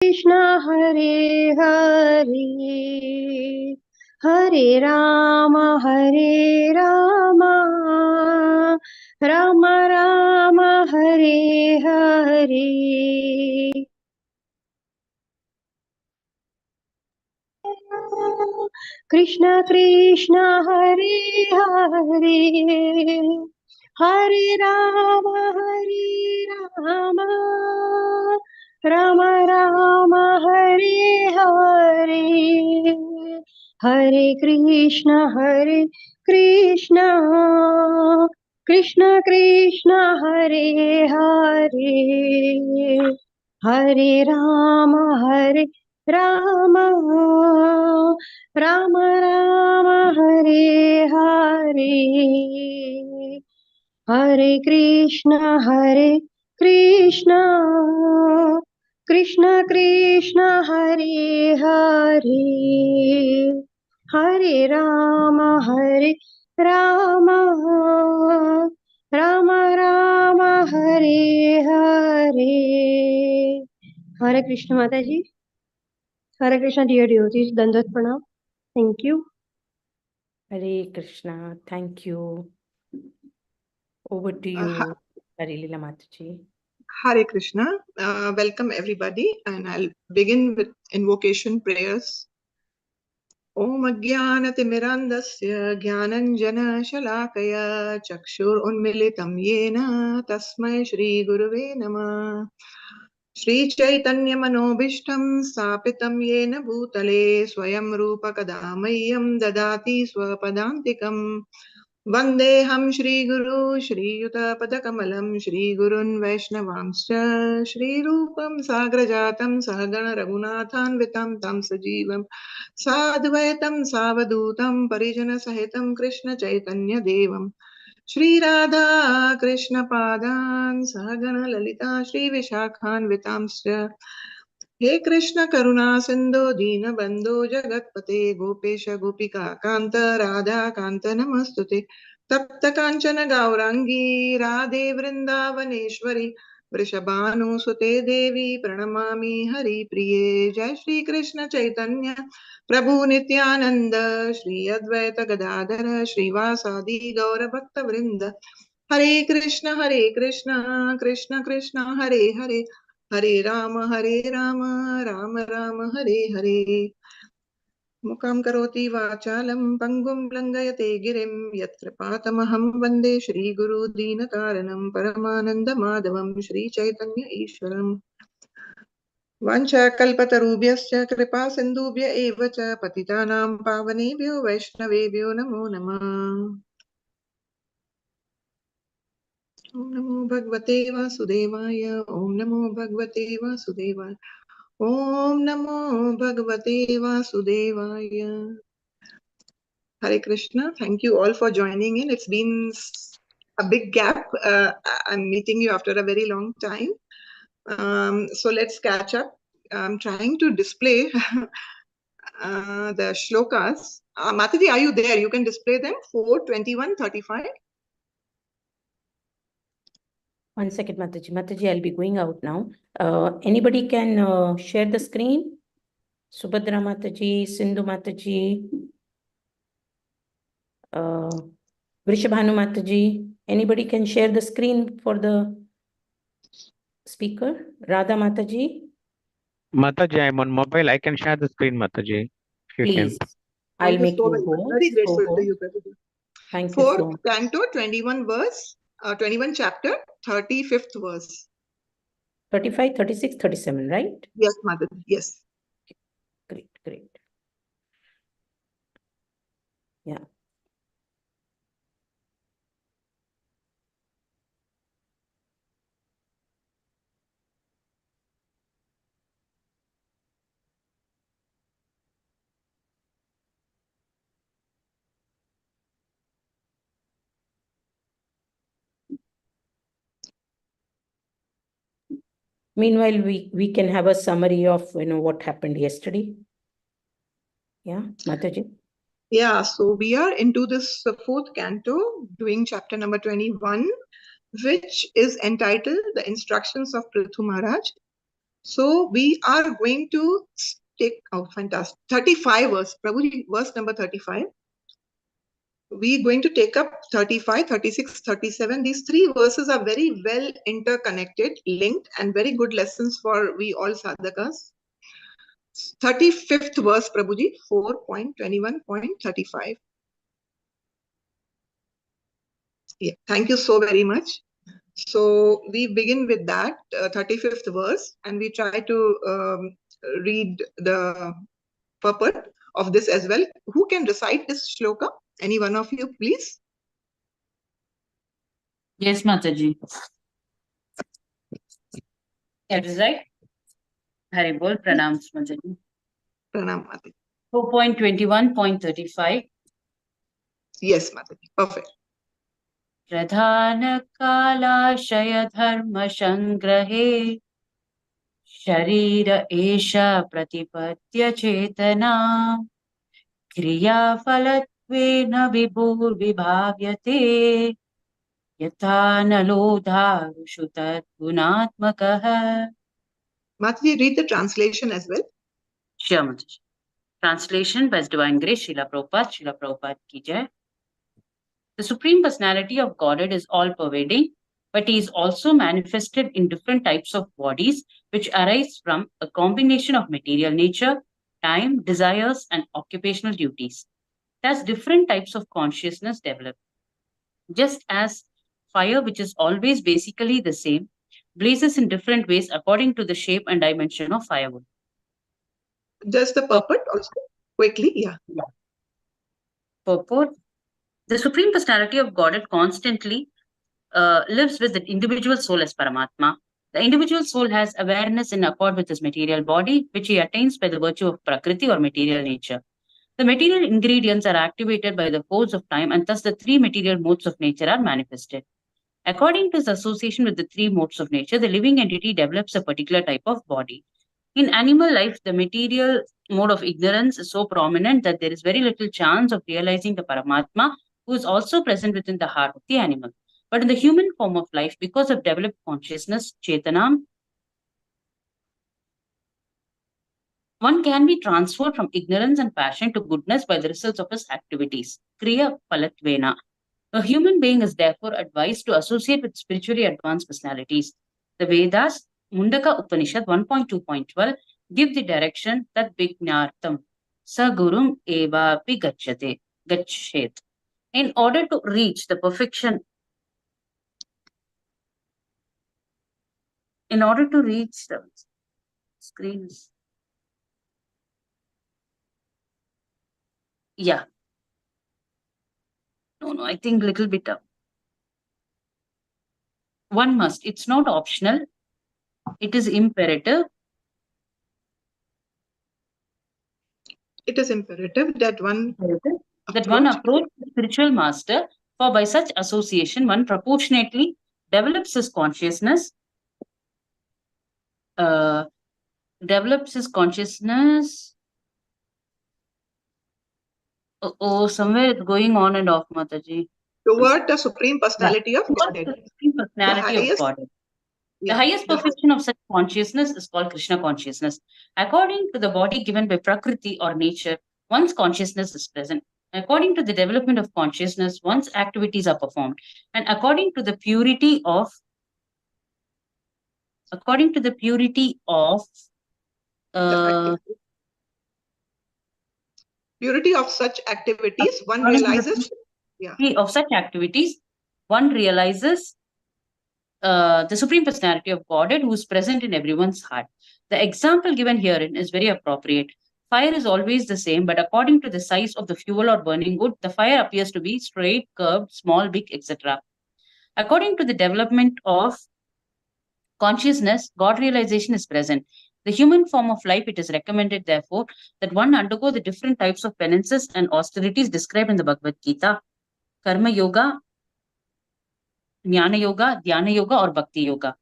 Krishna Hare Hare Hare Rama Rama Rama Hare Hare Krishna Krishna Hare Hare Hare Rama Rama Rama Hare Hare Hare Krishna Krishna Krishna Hare Hare Hare Rama Rama Rama Hare Hare Hare Krishna Krishna Krishna Hare Hare Hare Rama Rama Rama Hare Hare Hare Krishna Mataji Hare Krishna dear devotees Dandat Pranam. Thank you. Hare Krishna. Thank you. Over to you, Harilila Mataji. Hare Krishna. Welcome everybody, and I'll begin with invocation prayers. Om Ajnanatimirandasya Jnananjana Shalakaya Chakshur Unmilitam Yena Tasmai Shri Guruve Namah. Shri Chaitanya Manobishtam Sapitam Yena Bhutale Swayam Rupa Kadamayyam Dadati Swapadantikam Vandeham Shri Guru Shri Yuta Padakamalam Shri Gurun Vaishnavamscha Shri Rupam Sagrajatam Sahagana Raghunathan Vitam Tam Sajivam Sadvaitam Savadutam Parijana Sahitam Krishna Chaitanya Devam Shri Radha Krishna Padan Sahagana Lalita Shri Vishakhan Vitamscha He Krishna Karuna Sindhu Dina Bandhu Jagatpate Gopesha Gopika Kanta Radha Kanta Namastute Tapta Kanchana Gaurangi Radhe Vrindavaneshwari Vrishabhanu Sute Devi Pranamami Hari Priye Jai Shri Krishna Chaitanya Prabhu Nityananda Shri Advaita Gadadhara Shri Vasadi Gaura Bhakta Vrinda Hare Krishna Krishna Krishna Hare Hare Hare Rama Rama Rama Hare Hare Mukam karoti vachalam pangum langayate girim yatra patamaham vande Shri Guru Dinakaranam Paramananda Madhavam Shri Chaitanya Ishwaram Vancha kalpatarubhyascha kripa sindhubhya eva cha patitanam pavanebhyo vaishnavebhyo namo namah Om Namo Bhagavate Vasudevaya Om Namo Bhagavate Vasudevaya Om Namo Bhagavate Vasudevaya. Hare Krishna. Thank you all for joining in. It's been a big gap. I'm meeting you after a very long time. So let's catch up. I'm trying to display the shlokas. Mataji, are you there? You can display them. 4, 21, 35. One second, Mataji. Mataji, I'll be going out now. Anybody can share the screen? Subhadra Mataji, Sindhu Mataji, Vrishabhanu Mataji. Anybody can share the screen for the speaker? Radha Mataji. Mataji, I'm on mobile. I can share the screen, Mataji. If you Please. can. I'll make you go. Very grateful to you, Prabhuji. Thank you so much. 4th canto, 21 verse, 21 chapter, 35th verse. 35, 36, 37, right? Yes, Mataji. Yes. Great, great. Yeah. Meanwhile, we can have a summary of what happened yesterday. Yeah, Mataji. Yeah, so we are into this 4th canto, doing chapter number 21, which is entitled The Instructions of Prithu Maharaj. So we are going to take, oh, fantastic, 35 verse, Prabhuji, verse number 35. We're going to take up 35, 36, 37. These three verses are very well interconnected, linked, and very good lessons for we all sadhakas. 35th verse, Prabhuji, 4.21.35. Yeah, thank you so very much. So we begin with that 35th verse, and we try to read the purport of this as well. Who can recite this shloka? Any one of you, please? Yes, Mataji. It is right. Hari Bol, pranams, Mataji. Pranam Mataji. 4.21.35. Yes, Mataji. Perfect. प्रधान कालाशय धर्म संग्रहे शरीर एष प्रतिपद्य चेतना क्रियाफलत्वेन विभुर्विभाव्यते यथा नलोधारुषु तद्गुणात्मकः. Mataji, read the translation as well. Sure, Mataji. Translation by His Divine Grace, Srila Prabhupada ki jai. The Supreme Personality of Godhead is all-pervading, but He is also manifested in different types of bodies which arise from a combination of material nature, time, desires, and occupational duties. Thus, different types of consciousness develop. Just as fire, which is always basically the same, blazes in different ways according to the shape and dimension of firewood. Just the purport also, quickly, yeah. Purport. The Supreme Personality of Godhead constantly lives with the individual soul as Paramatma. The individual soul has awareness in accord with his material body, which he attains by the virtue of Prakriti or material nature. The material ingredients are activated by the force of time, and thus the three material modes of nature are manifested. According to his association with the three modes of nature, the living entity develops a particular type of body. In animal life, the material mode of ignorance is so prominent that there is very little chance of realizing the Paramatma, who is also present within the heart of the animal. But in the human form of life, because of developed consciousness, Chetanam, one can be transferred from ignorance and passion to goodness by the results of his activities. Kriya Palatvena. A human being is therefore advised to associate with spiritually advanced personalities. The Vedas, Mundaka Upanishad 1.2.12, give the direction that Vignartam Sagurum Eva Gachet. In order to reach the perfection, in order to reach the screens. Yeah. No, I think little bit up. One must. It's not optional. It is imperative. It is imperative that one approach the spiritual master, for by such association one proportionately develops his consciousness. Somewhere it's going on and off, Mataji. Toward the Supreme Personality of Godhead. The Supreme Personality of Godhead. The highest perfection of such consciousness is called Krishna consciousness. According to the body given by Prakriti or nature, one's consciousness is present. According to the development of consciousness, one's activities are performed. And according to the purity of purity of such activities, one realizes the Supreme Personality of Godhead, who is present in everyone's heart. The example given herein is very appropriate. Fire is always the same, but according to the size of the fuel or burning wood, the fire appears to be straight, curved, small, big, etc. According to the development of consciousness, God realization is present. The human form of life, it is recommended, therefore, that one undergo the different types of penances and austerities described in the Bhagavad Gita: Karma Yoga, Jnana Yoga, Dhyana Yoga, or Bhakti Yoga.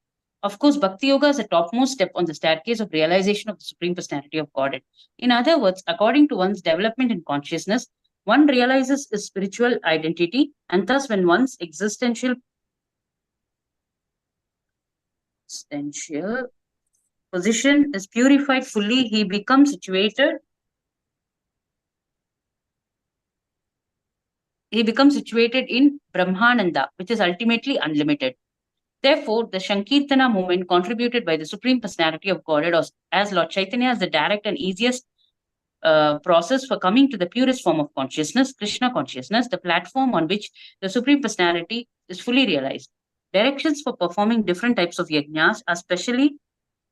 Of course, Bhakti Yoga is the topmost step on the staircase of realization of the Supreme Personality of Godhead. In other words, according to one's development in consciousness, one realizes his spiritual identity, and thus when one's existential position is purified fully, he becomes situated in Brahmananda, which is ultimately unlimited. Therefore, the Sankirtana movement contributed by the Supreme Personality of Godhead as Lord Chaitanya is the direct and easiest process for coming to the purest form of consciousness, Krishna consciousness, the platform on which the Supreme Personality is fully realized. Directions for performing different types of yajnas are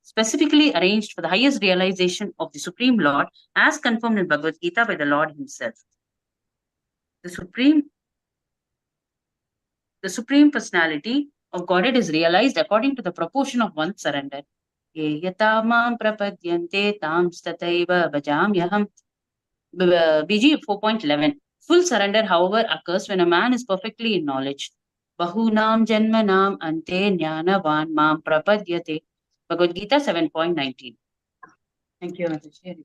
specifically arranged for the highest realization of the Supreme Lord, as confirmed in Bhagavad Gita by the Lord himself. The Supreme Personality of Godhead is realized according to the proportion of one's surrender. Ye yata mam prapadyante tam stataiva bhajamyaham. BG 4.11. Full surrender, however, occurs when a man is perfectly in knowledge. Bahunam janmanam ante jnanavan mam prapadyate. Bhagavad Gita 7.19. Thank you, Mataji.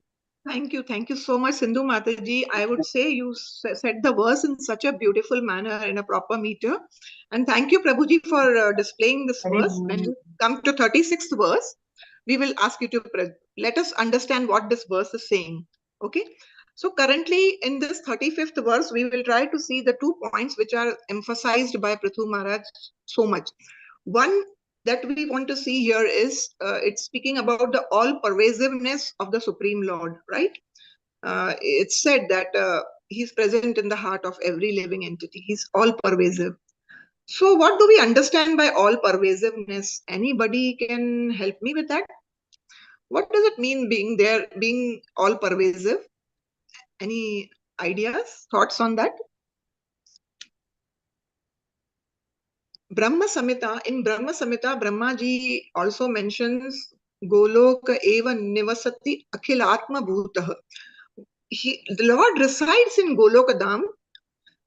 Thank you so much, Sindhu Mataji. I would say you said the verse in such a beautiful manner in a proper meter. And thank you, Prabhuji, for displaying this verse. When we come to 36th verse, we will ask you to let us understand what this verse is saying. Okay. So currently in this 35th verse, we will try to see the 2 points which are emphasized by Prithu Maharaj so much. One that we want to see here is it's speaking about the all-pervasiveness of the Supreme Lord, right? It's said that he's present in the heart of every living entity. He's all-pervasive. So what do we understand by all-pervasiveness? Anybody can help me with that? What does it mean being all-pervasive? Any ideas, thoughts on that? Brahma Samhita, in Brahma Samhita, Brahmaji also mentions Goloka eva nivasati akhilatma bhutah. The Lord resides in Golokadam.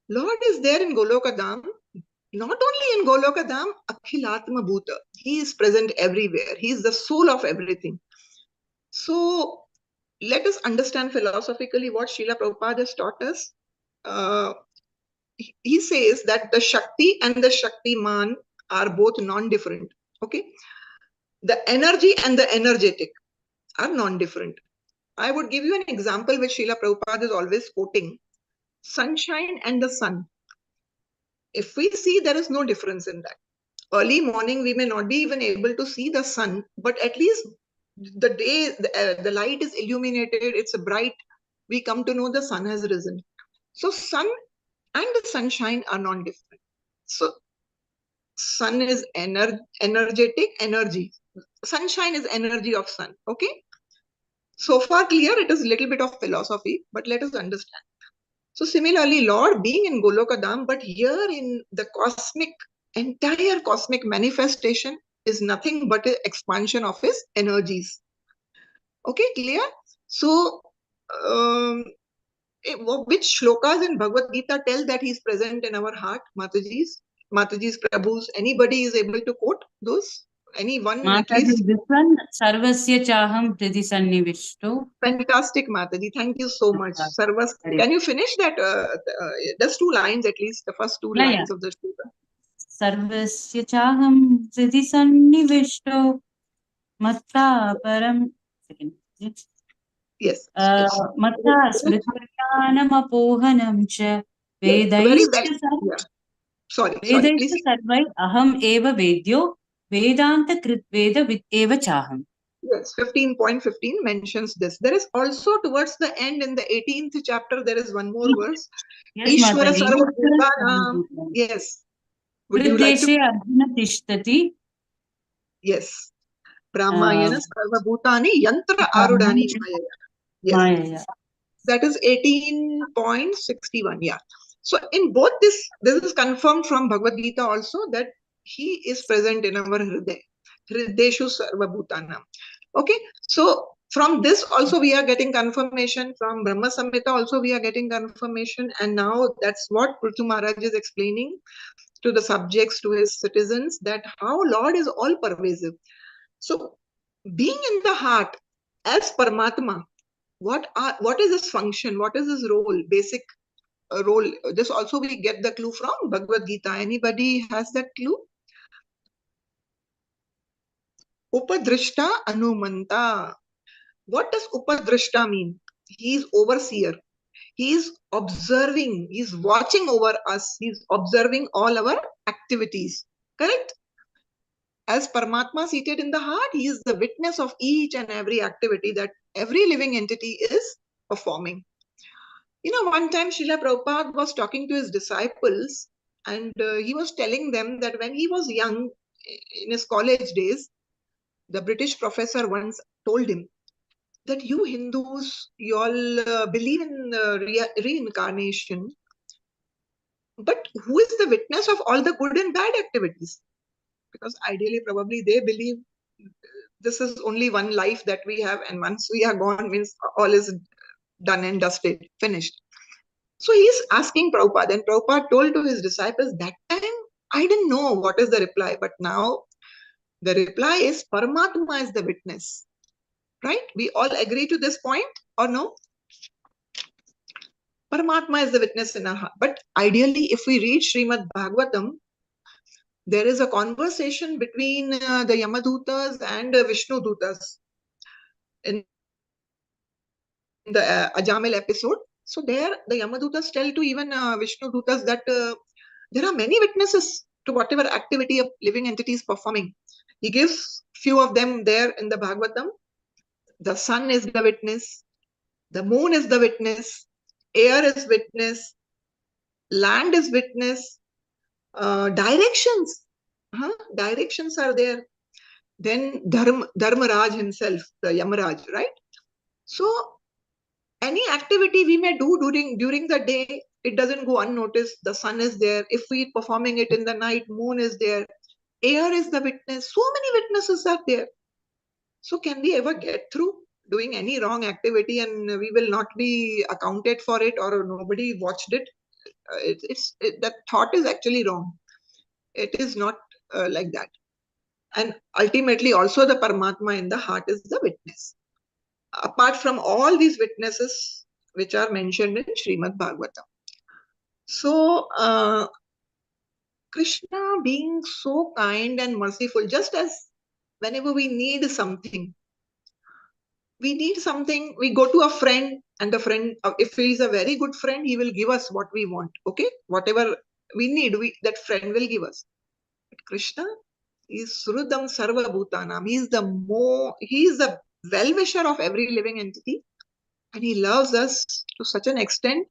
Lord is there in Golokadam. Not only in Golokadam, akhilatma bhuta. He is present everywhere. He is the soul of everything. So let us understand philosophically what Srila Prabhupada has taught us. He says that the Shakti and the Shaktiman are both non-different. Okay. The energy and the energetic are non-different. I would give you an example which Srila Prabhupada is always quoting. Sunshine and the sun. If we see, there is no difference in that. Early morning, we may not be even able to see the sun, but at least the day, the light is illuminated, it's bright. We come to know the sun has risen. So sun and the sunshine are non-different. So sun is energetic energy. Sunshine is energy of sun. Okay. So far clear, it is a little bit of philosophy, but let us understand. So similarly, Lord being in Golokadam, but here in the entire cosmic manifestation is nothing but an expansion of his energies. Okay, clear? So, which shlokas in Bhagavad Gita tell that he's present in our heart, Mataji's, Prabhu's? Anybody is able to quote those? Anyone at least? This one, Sarvasya Chaham Hridi Sannivishto. Fantastic, Mataji. Thank you so much. Sarvas, can you finish that? Just 2 lines at least, the first 2 lines of the shloka. Sarvasya Chaham Hridi Sannivishto Matta Param. Yes. Matta Smritanam Apohanam Cha Vedaisya Sorry, please. Sarvai Aham Eva Vedyo Vedanta Krit Veda Vid Eva Chaham. Yes, 15.15 mentions this. There is also towards the end in the 18th chapter, there is one more verse. Ishvara Sarva Bhutanam. Yes. Would you like to? Arjuna Tishtati. Yes. Brahmayana Sarva Bhutani Yantra Arudani Maya. Yes. That is 18.61. Yeah. So in both this is confirmed from Bhagavad Gita also that he is present in our Hriday. Hrideshu Sarva Bhutanam. Okay. So from this also we are getting confirmation. From Brahma Samhita also we are getting confirmation. And now that's what Prithu Maharaj is explaining to the subjects, to his citizens, that how Lord is all pervasive. So being in the heart as Paramatma, what is his function? What is his role? Basic role. This also we get the clue from Bhagavad Gita. Anybody has that clue? Upadrishta Anumanta. What does Upadrishta mean? He is overseer. He is observing. He is watching over us. He is observing all our activities. Correct? As Paramatma seated in the heart, he is the witness of each and every activity that every living entity is performing. One time Srila Prabhupada was talking to his disciples, and he was telling them that when he was young, in his college days, the British professor once told him that you Hindus, you all believe in reincarnation, but who is the witness of all the good and bad activities? Because ideally, probably they believe this is only one life that we have, and once we are gone means all is done and dusted, finished. So he's asking Prabhupada, and Prabhupada told to his disciples, that time I didn't know what is the reply, but now the reply is Paramatma is the witness. Right? We all agree to this point or no? Paramatma is the witness in our heart. But ideally, if we read Srimad Bhagavatam, there is a conversation between the Yamadutas and Vishnu Dutas in the Ajamil episode. So there, the Yamadutas tell to even Vishnu Dutas that there are many witnesses to whatever activity a living entity is performing. He gives few of them there in the Bhagavatam. The sun is the witness, the moon is the witness, air is witness, land is witness, directions. Directions are there. Then Dharmaraj himself, the Yamaraj, right? So any activity we may do during the day, it doesn't go unnoticed. The sun is there. If we performing it in the night, moon is there. Air is the witness. So many witnesses are there. So can we ever get through doing any wrong activity and we will not be accounted for it, or nobody watched it? That thought is actually wrong. It is not like that. And ultimately also the Paramatma in the heart is the witness. Apart from all these witnesses which are mentioned in Srimad Bhagavatam. So Krishna being so kind and merciful, just as whenever we need something, we go to a friend, and the friend, if he is a very good friend, he will give us what we want. Okay, whatever we need, that friend will give us. But Krishna is Srudam Sarva Bhutanam. He is the well-wisher of every living entity, and he loves us to such an extent,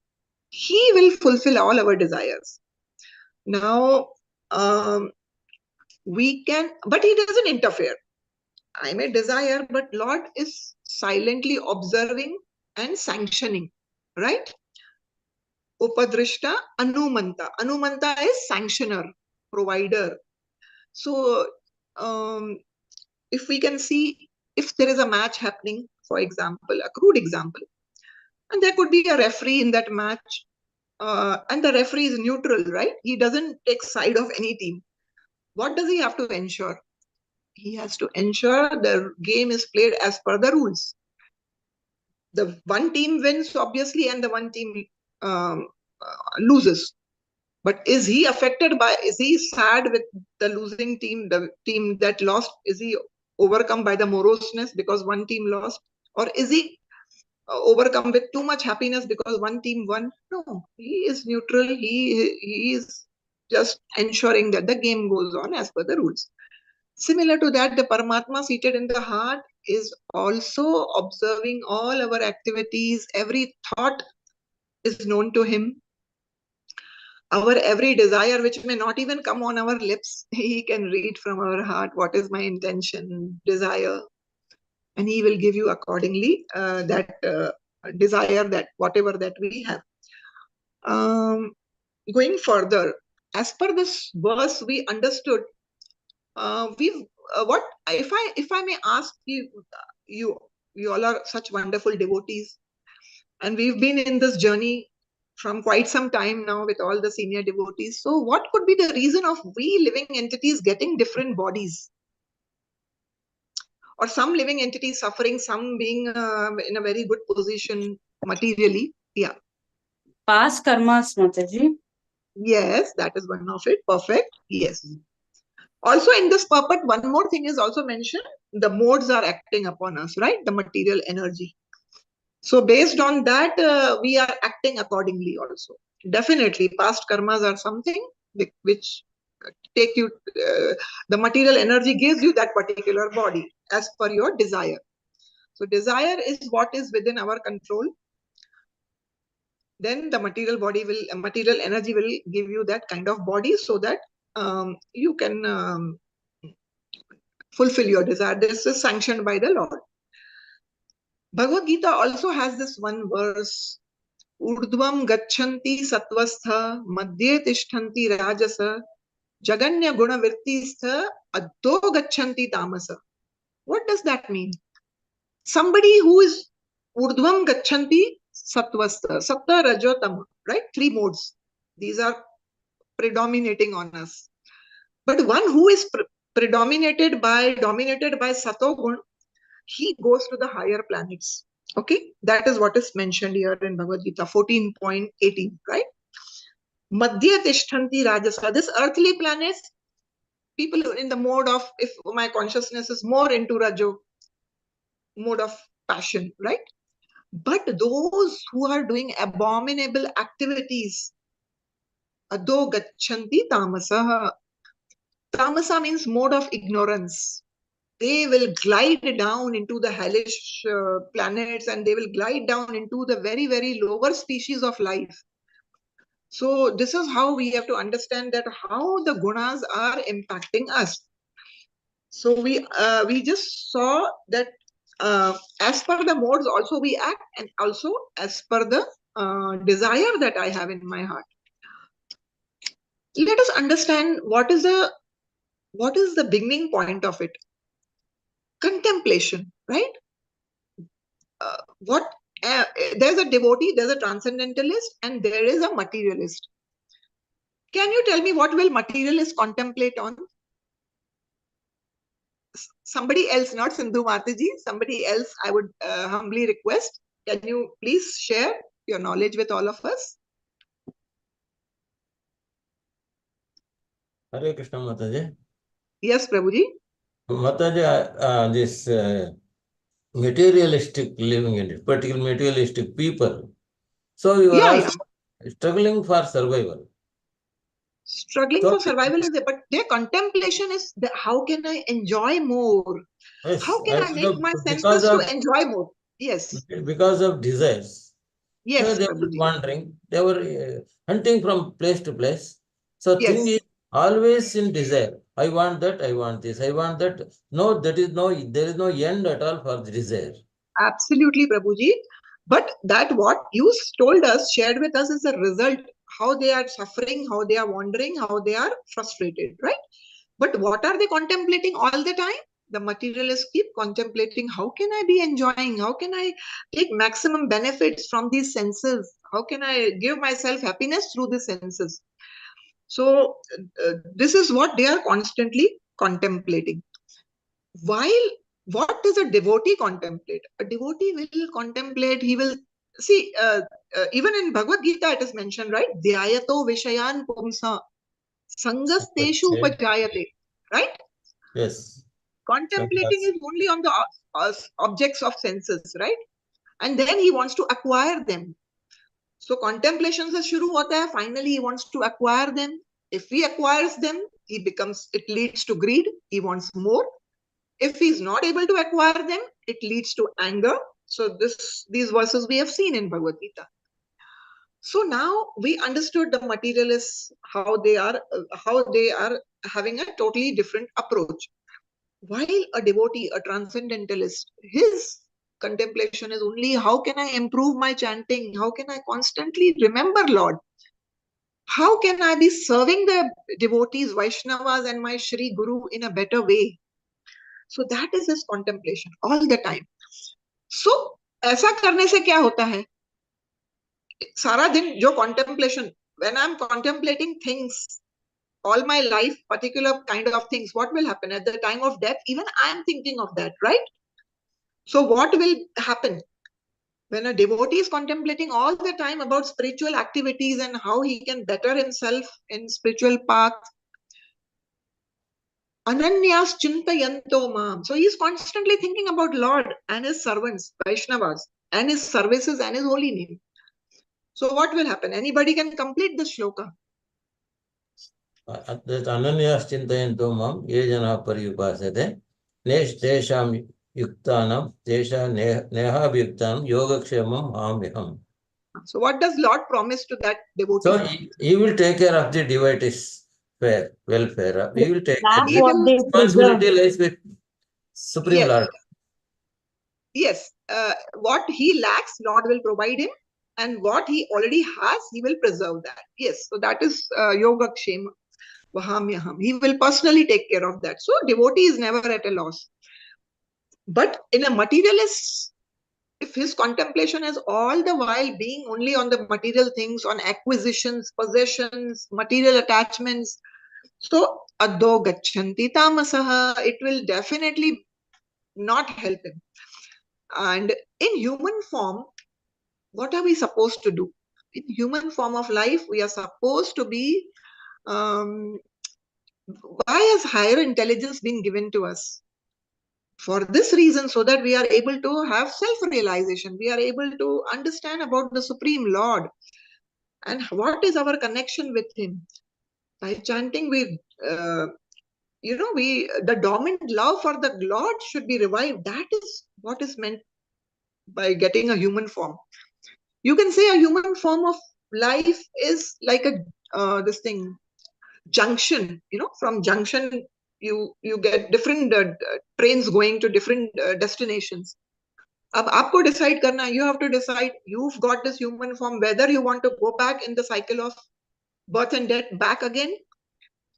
he will fulfill all our desires. Now, we can, but he doesn't interfere. I may desire, but Lord is silently observing and sanctioning, right? Upadrishta Anumanta. Anumanta is sanctioner, provider. So, if we can see, if there is a match happening, for example, a crude example, and there could be a referee in that match, and the referee is neutral, right? He doesn't take side of any team. What does he have to ensure? He has to ensure the game is played as per the rules. The one team wins, obviously, and the one team loses. But is he sad with the losing team, the team that lost? Is he overcome by the moroseness because one team lost? Or is he overcome with too much happiness because one team won? No, he is neutral. He is just ensuring that the game goes on as per the rules. Similar to that, the Paramatma seated in the heart is also observing all our activities. Every thought is known to him. Our every desire, which may not even come on our lips, he can read from our heart what is my intention, desire, and he will give you accordingly that desire, that whatever that we have. Going further, as per this verse, we understood. What if I may ask you, you all are such wonderful devotees, and we've been in this journey from quite some time now with all the senior devotees. So what could be the reason of we living entities getting different bodies? Or some living entities suffering, some being in a very good position materially? Yeah. Past karmas, Mataji. Yes, that is one of it. Perfect. Yes. Also in this purport, one more thing is also mentioned. the modes are acting upon us, right? The material energy. So based on that, we are acting accordingly also. Definitely, past karmas are something which take you, the material energy gives you that particular body as per your desire. So desire is what is within our control. Then the material energy will give you that kind of body so that you can fulfill your desire. This is sanctioned by the Lord. Bhagavad Gita also has this one verse, urdhvam gachanti satvastha madhye tishtanti rajasa jaganya guna virtistha addo gachanti tamasa. What does that mean? Somebody who is urdhvam gachanti satvastha, sattva rajo tama, right? 3 modes. These are predominating on us. But one who is dominated by Satogun, he goes to the higher planets. Okay, that is what is mentioned here in Bhagavad Gita 14.18, right? Madhya Tishtanti Rajasa. This earthly planets, people in the mode of, if my consciousness is more into Rajo, mode of passion, right? But those who are doing abominable activities, Ado Gachanti Tamasa. Tamasa means mode of ignorance. They will glide down into the hellish planets, and they will glide down into the very, very lower species of life. So this is how we have to understand that how the gunas are impacting us. So we just saw that as per the modes also we act, and also as per the desire that I have in my heart. Let us understand what is the beginning point of it. Contemplation, right? There's a devotee, there's a transcendentalist, and there is a materialist. Can you tell me what will materialist contemplate on? Somebody else, not Sindhu Mataji, somebody else I would humbly request. Can you please share your knowledge with all of us? Hare Krishna Mataji. Yes, Prabhuji. Mataji, this materialistic living in it, particularly materialistic people. So you are also struggling for survival. Struggling for survival is there, but their contemplation is how can I enjoy more? Yes, How can I make my senses to enjoy more? Yes. Because of desires. Yes, so they were Prabhuji. wandering, they were hunting from place to place. So thing is always in desire. I want that, I want this, I want that. No, there is no end at all for the desire. Absolutely, Prabhuji. But that what you told us, shared with us, is the result, how they are suffering, how they are wandering, how they are frustrated, right? But what are they contemplating all the time? The materialists keep contemplating, how can I be enjoying? How can I take maximum benefits from these senses? How can I give myself happiness through the senses? So this is what they are constantly contemplating. While what does a devotee contemplate? A devotee will contemplate, he will see, even in Bhagavad Gita it is mentioned, right? Dhyayato vishayan pumsa sangasteshu upajayate, right? Yes. Contemplating is only on the objects of senses, right? And then he wants to acquire them. So contemplation se shuru hota hai, finally he wants to acquire them. If he acquires them, it leads to greed, he wants more. If he's not able to acquire them, it leads to anger. So these verses we have seen in Bhagavad Gita. So now we understood the materialists, how they are having a totally different approach. While a devotee, a transcendentalist, his contemplation is only how can I improve my chanting? How can I constantly remember Lord? How can I be serving the devotees, Vaishnavas and my Shri Guru in a better way? So that is his contemplation all the time. So ऐसा करने से क्या होता है? सारा दिन जो contemplation, when I'm contemplating things all my life, particular kind of things, what will happen at the time of death? Even I'm thinking of that, right? So what will happen when a devotee is contemplating all the time about spiritual activities and how he can better himself in spiritual path? Ananyas chintayanto mam. So he is constantly thinking about Lord and his servants, Vaishnavas, and his services and his holy name. So what will happen? Anybody can complete the shloka. That Ananyas Chintayanto Mam, Ye Jana Pariyupasate, Tesham Yuktanam, Tesha Nehabhyuktanam, Yogakshemam Hamyaham. So what does Lord promise to that devotee? So he will take care of the devotees' welfare. He will take care. Lack He what will, they Responsibility preserve. lies with Supreme yes, Lord. yes. What he lacks, Lord will provide him, and what he already has, he will preserve that. Yes, so that is Yogakshema Vahamyaham. He will personally take care of that. So devotee is never at a loss. But in a materialist, if his contemplation is all the while being only on the material things, on acquisitions, possessions, material attachments, so adho gachanti tamasaha, it will definitely not help him. And in human form, what are we supposed to do? In human form of life, we are supposed to be, why has higher intelligence been given to us? For this reason, so that we are able to have self-realization, we are able to understand about the Supreme Lord and what is our connection with Him. By chanting, the dormant love for the Lord should be revived. That is what is meant by getting a human form. You can say a human form of life is like this thing, junction. From junction, you get different trains going to different destinations. अब आपको decide करना, you have to decide, you've got this human form, whether you want to go back in the cycle of birth and death back again,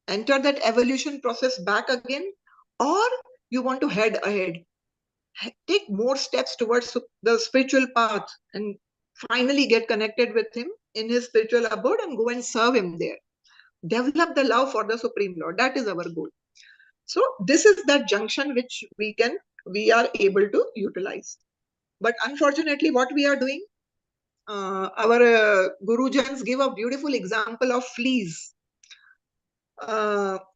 enter that evolution process back again, or you want to head ahead, take more steps towards the spiritual path and finally get connected with him in his spiritual abode and go and serve him there. Develop the love for the Supreme Lord. That is our goal. So this is that junction which we are able to utilize. But unfortunately, what we are doing, our Gurujans give a beautiful example of fleas. Suppose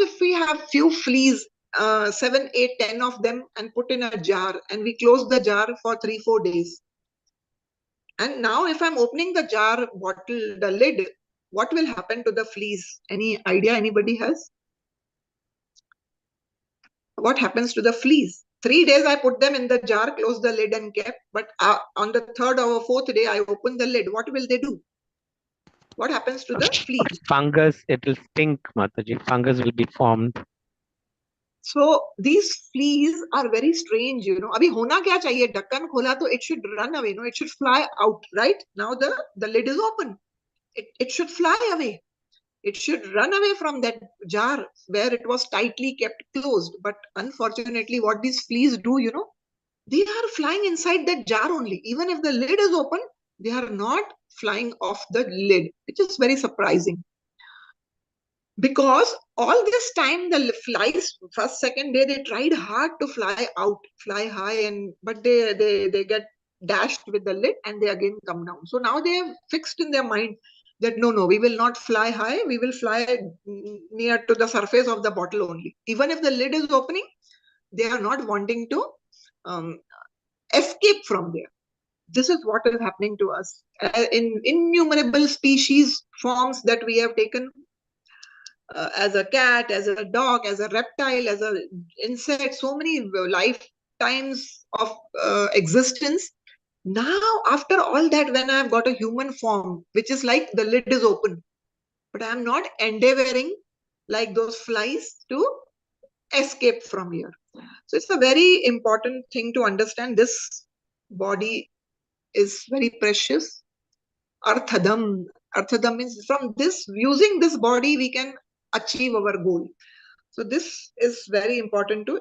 if we have few fleas, 7, 8, 10 of them, and put in a jar, and we close the jar for 3, 4 days. And now if I'm opening the jar bottle, the lid, what will happen to the fleas? Any idea anybody has? What happens to the fleas? 3 days I put them in the jar, close the lid and kept, but on the 3rd or 4th day I open the lid. What will they do? What happens to the fleas? Fungus, it will stink, Mataji. Fungus will be formed. So these fleas are very strange, Abhi hona kya chahiye? Dakkan khola to it should run away, it should fly out, right? Now the lid is open. It should fly away. It should run away from that jar where it was tightly kept closed. But unfortunately, what these fleas do, they are flying inside that jar only. Even if the lid is open, they are not flying off the lid, which is very surprising. Because all this time the flies, first, second day, they tried hard to fly out, fly high, but they get dashed with the lid and they again come down. So now they have fixed in their mind that no, we will not fly high, we will fly near to the surface of the bottle only. Even if the lid is opening, they are not wanting to escape from there. This is what is happening to us in innumerable species forms that we have taken, as a cat, as a dog, as a reptile, as an insect, so many lifetimes of existence. Now, after all that, when I've got a human form, which is like the lid is open, but I'm not endeavoring like those flies to escape from here. So it's a very important thing to understand. This body is very precious. Arthadam. Arthadam means from this, using this body, we can achieve our goal. So this is very important to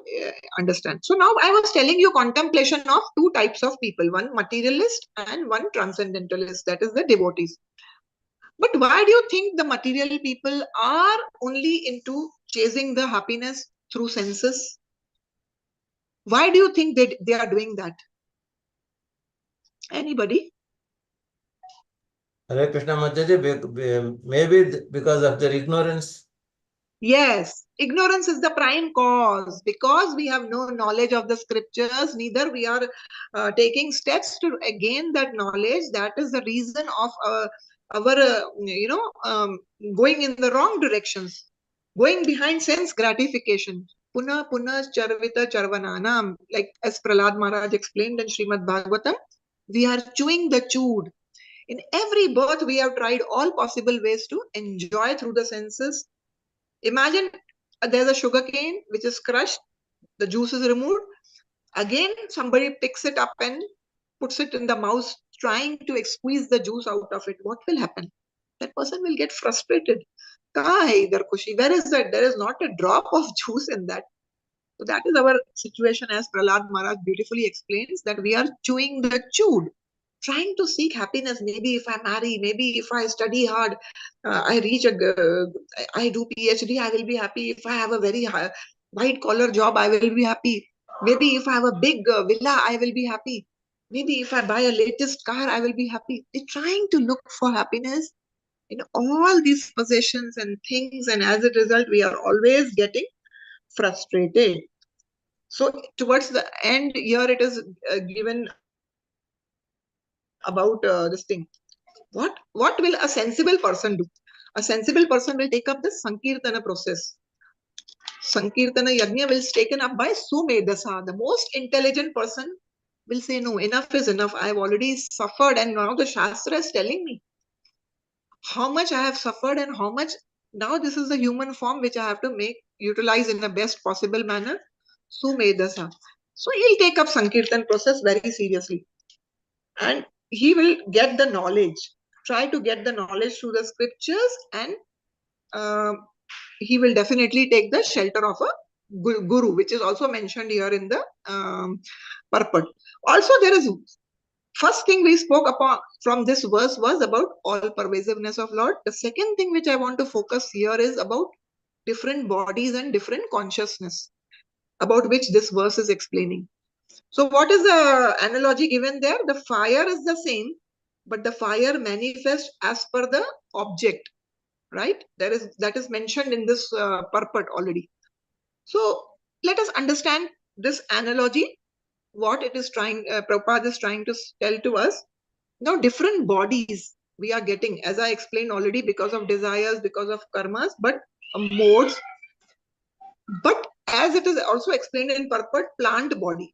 understand. So now I was telling you contemplation of two types of people, one materialist and one transcendentalist, that is the devotees. But why do you think the material people are only into chasing the happiness through senses? Why do you think they are doing that? Anybody? Hare Krishna Mataji, maybe because of their ignorance. Yes, ignorance is the prime cause. Because we have no knowledge of the scriptures, neither we are taking steps to gain that knowledge. That is the reason of our going in the wrong directions, going behind sense gratification. Puna puna charvita charvananam, like as Prahlad Maharaj explained in Srimad Bhagavatam, we are chewing the chewed. In every birth, we have tried all possible ways to enjoy through the senses. Imagine there's a sugar cane which is crushed, the juice is removed. Again, somebody picks it up and puts it in the mouth, trying to squeeze the juice out of it. What will happen? That person will get frustrated. Kahan hai idhar khushi? Where is that? There is not a drop of juice in that. So that is our situation, as Prahlad Maharaj beautifully explains, that we are chewing the chewed, trying to seek happiness. Maybe if I marry, maybe if I study hard, I reach I do PhD, I will be happy. If I have a very high, white collar job, I will be happy. Maybe if I have a big villa, I will be happy. Maybe if I buy a latest car, I will be happy. They're trying to look for happiness in all these possessions and things, and as a result, we are always getting frustrated. So towards the end here, it is given about this thing. What will a sensible person do? A sensible person will take up the Sankirtana process. Sankirtana Yajna will be taken up by Sumedasa. The most intelligent person will say, no, enough is enough. I have already suffered, and now the Shastra is telling me how much I have suffered and how much now this is the human form which I have to utilize in the best possible manner. Sumedasa. So he'll take up Sankirtan process very seriously. And he will get the knowledge, try to get the knowledge through the scriptures, and he will definitely take the shelter of a guru, which is also mentioned here in the purport. Also, there is first thing we spoke upon from this verse was about all pervasiveness of Lord. The second thing which I want to focus here is about different bodies and different consciousness, about which this verse is explaining. So what is the analogy given there? The fire is the same, but the fire manifests as per the object, right? That is mentioned in this purport already. So let us understand this analogy, what it is trying, Prabhupada is trying to tell to us. Now, different bodies we are getting, as I explained already, because of desires, because of karmas, but modes. But as it is also explained in purport, plant body.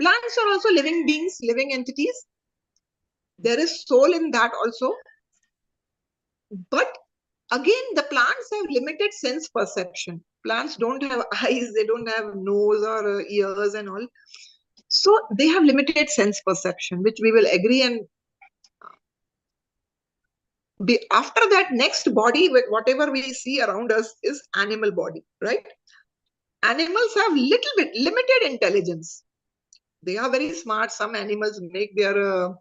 Plants are also living beings, living entities. There is soul in that also. But again, the plants have limited sense perception. Plants don't have eyes, they don't have nose or ears and all. So they have limited sense perception, which we will agree. And after that, next body, with whatever we see around us, is animal body, right? Animals have little bit limited intelligence. They are very smart. Some animals make their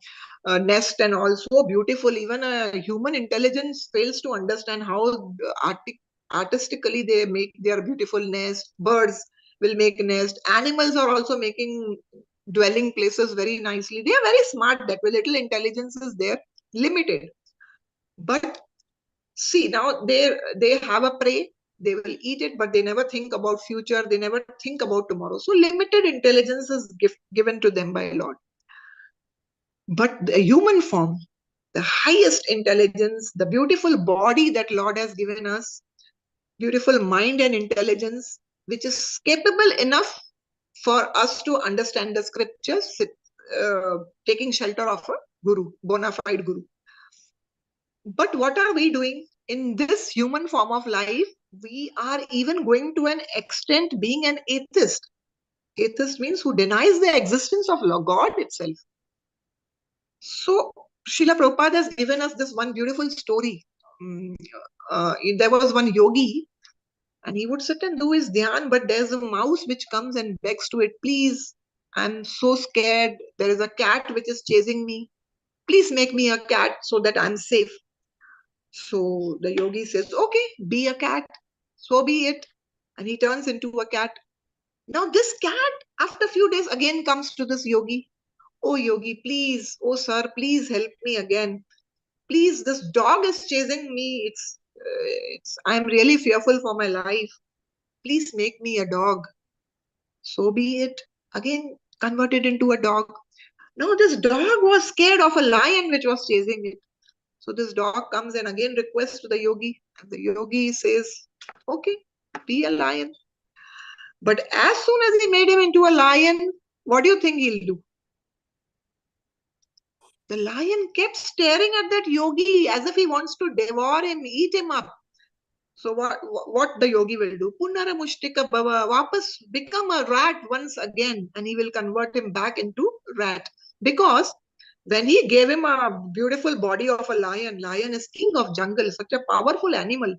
nest and also beautiful. Even human intelligence fails to understand how artistically they make their beautiful nest. Birds will make nest. Animals are also making dwelling places very nicely. They are very smart. That little intelligence is there, limited. But see, now they have a prey. They will eat it, but they never think about future. They never think about tomorrow. So limited intelligence is given to them by Lord. But the human form, the highest intelligence, the beautiful body that Lord has given us, beautiful mind and intelligence, which is capable enough for us to understand the scriptures, taking shelter of a guru, bona fide guru. But what are we doing? In this human form of life, we are even going to an extent being an atheist. Atheist means who denies the existence of God itself. So, Srila Prabhupada has given us this one beautiful story. There was one yogi, and he would sit and do his dhyan, but there's a mouse which comes and begs to it, please, I'm so scared. There is a cat which is chasing me. Please make me a cat so that I'm safe. So the yogi says, okay, be a cat. So be it. And he turns into a cat. Now this cat, after a few days, again comes to this yogi. Oh, yogi, please. Oh, sir, please help me again. Please, this dog is chasing me. I'm really fearful for my life. Please make me a dog. So be it. Again, converted into a dog. Now this dog was scared of a lion which was chasing it. So this dog comes and again requests to the yogi. And the yogi says, okay, be a lion. But as soon as he made him into a lion, what do you think he'll do? The lion kept staring at that yogi as if he wants to devour him, eat him up. So what the yogi will do? Punara mushtika bhava, vapas become a rat once again, and he will convert him back into rat. Because when he gave him a beautiful body of a lion, lion is king of jungle, such a powerful animal.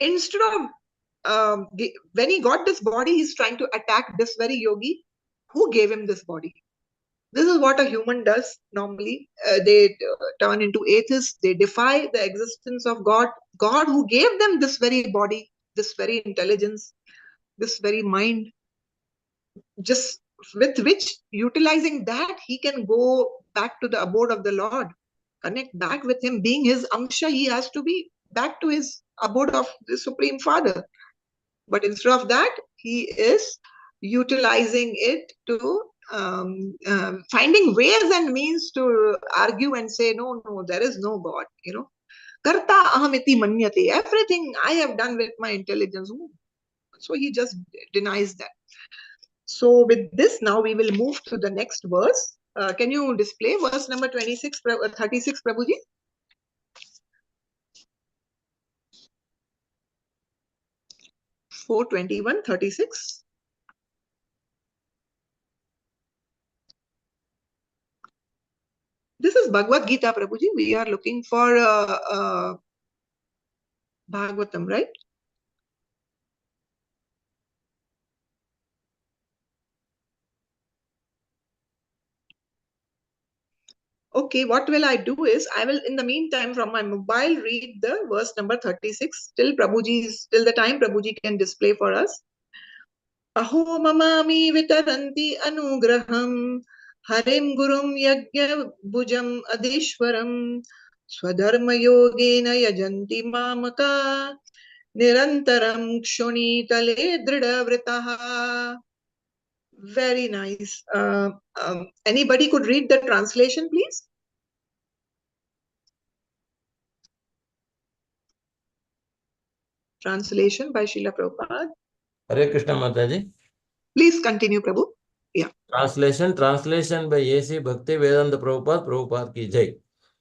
Instead of when he got this body, he's trying to attack this very yogi who gave him this body. This is what a human does normally. They turn into atheists. They defy the existence of God. God who gave them this very body, this very intelligence, this very mind, just with which, utilizing that, he can go back to the abode of the Lord, connect back with him. Being his Amsha, he has to be back to his abode of the Supreme Father. But instead of that, he is utilizing it to finding ways and means to argue and say, no, there is no God, Karta ahamiti manyate, everything I have done with my intelligence. So he just denies that. So with this, now we will move to the next verse. Can you display verse number 36, 36, Prabhuji? Four 21, 36. This is Bhagavad Gita, Prabhuji. We are looking for Bhagavatam, right? Okay, what will I do is, I will in the meantime from my mobile read the verse number 36 till the time Prabhuji can display for us. Aho mamami vitaranti anugraham harim gurum yajna bhujam adishwaram swadharma yogena yajanti mamaka nirantaram kshunitale dridhavritaha. Very nice. Anybody could read the translation, please? Translation by Srila Prabhupada. Hare Krishna Mataji. Please continue, Prabhu. Yeah. Translation by A.C. Bhakti Vedanta Prabhupada ki jai.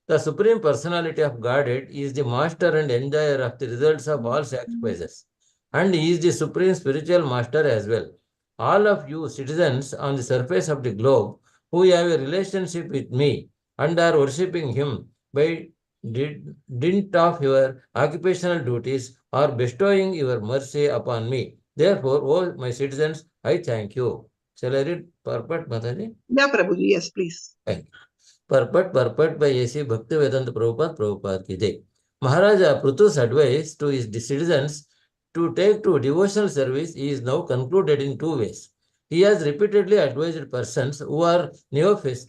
The Supreme Personality of Godhead is the master and enjoyer of the results of all sacrifices. And he is the Supreme Spiritual Master as well. All of you citizens on the surface of the globe who have a relationship with me and are worshipping him by dint of your occupational duties or bestowing your mercy upon me. Therefore, O my citizens, I thank you. Shall I read purport, Mataji? Yeah, Prabhuji. Yes, please. Thank you. Purport by A.C. Bhaktivedanta Prabhupada ki jai. Maharaja Prutu's advice to his citizens to take to devotional service is now concluded in two ways. He has repeatedly advised persons who are neophytes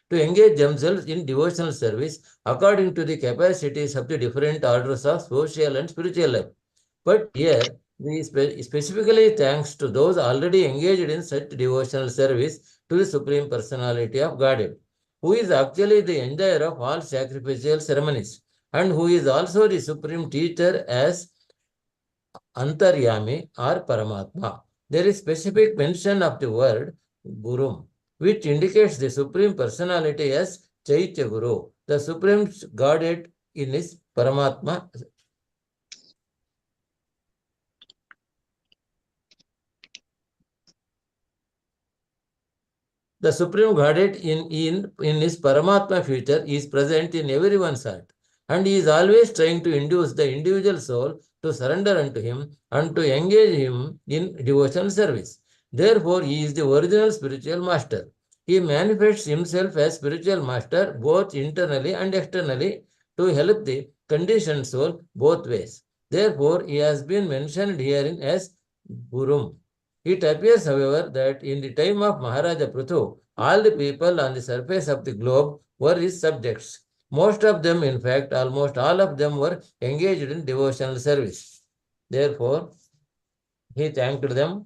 to engage themselves in devotional service according to the capacities of the different orders of social and spiritual life. But here, we specifically thanks to those already engaged in such devotional service to the Supreme Personality of Godhead, who is actually the enjoyer of all sacrificial ceremonies, and who is also the Supreme Teacher as Antaryami or Paramatma. There is specific mention of the word Guru, which indicates the Supreme Personality as Chaitya Guru, the Supreme Godhead in his Paramatma. The Supreme Godhead in his Paramatma future is present in everyone's heart, and he is always trying to induce the individual soul to surrender unto him and to engage him in devotional service. Therefore, he is the original spiritual master. He manifests himself as spiritual master both internally and externally to help the conditioned soul both ways. Therefore, he has been mentioned herein as Guru. It appears, however, that in the time of Maharaja Prithu, all the people on the surface of the globe were his subjects. Most of them, in fact, almost all of them were engaged in devotional service. Therefore, he thanked them.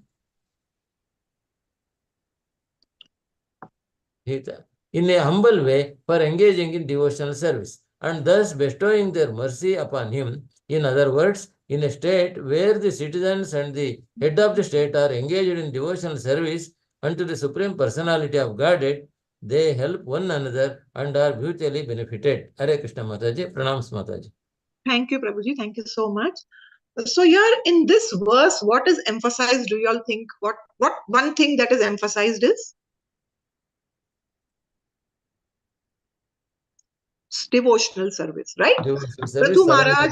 In a humble way for engaging in devotional service and thus bestowing their mercy upon him. In other words, in a state where the citizens and the head of the state are engaged in devotional service unto the Supreme Personality of Godhead, they help one another and are mutually benefited. Hare Krishna Mataji, Pranams Mataji. Thank you, Prabhuji. Thank you so much. So here in this verse, what is emphasized? Do you all think what one thing that is emphasized is devotional service, right? Devotional service. Prithu Maharaj,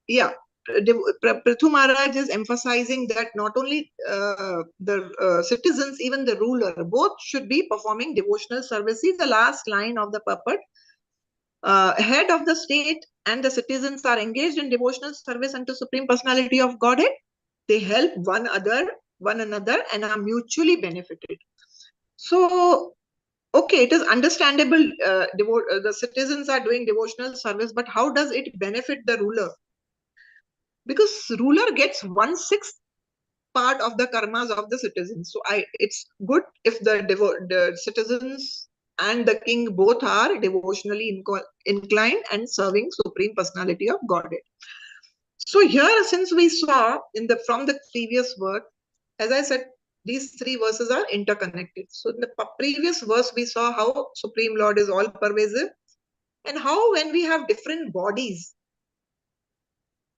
yeah, Prithu Maharaj is emphasizing that not only the citizens, even the ruler, both should be performing devotional service. See the last line of the purport. Head of the state and the citizens are engaged in devotional service unto Supreme Personality of Godhead. They help one another and are mutually benefited. So, okay, it is understandable the citizens are doing devotional service, but how does it benefit the ruler? Because ruler gets 1/6 part of the karmas of the citizens. So it's good if the citizens and the king both are devotionally inclined and serving Supreme Personality of Godhead. So here, since we saw from the previous word, as I said, these three verses are interconnected. So in the previous verse, we saw how Supreme Lord is all pervasive and how when we have different bodies,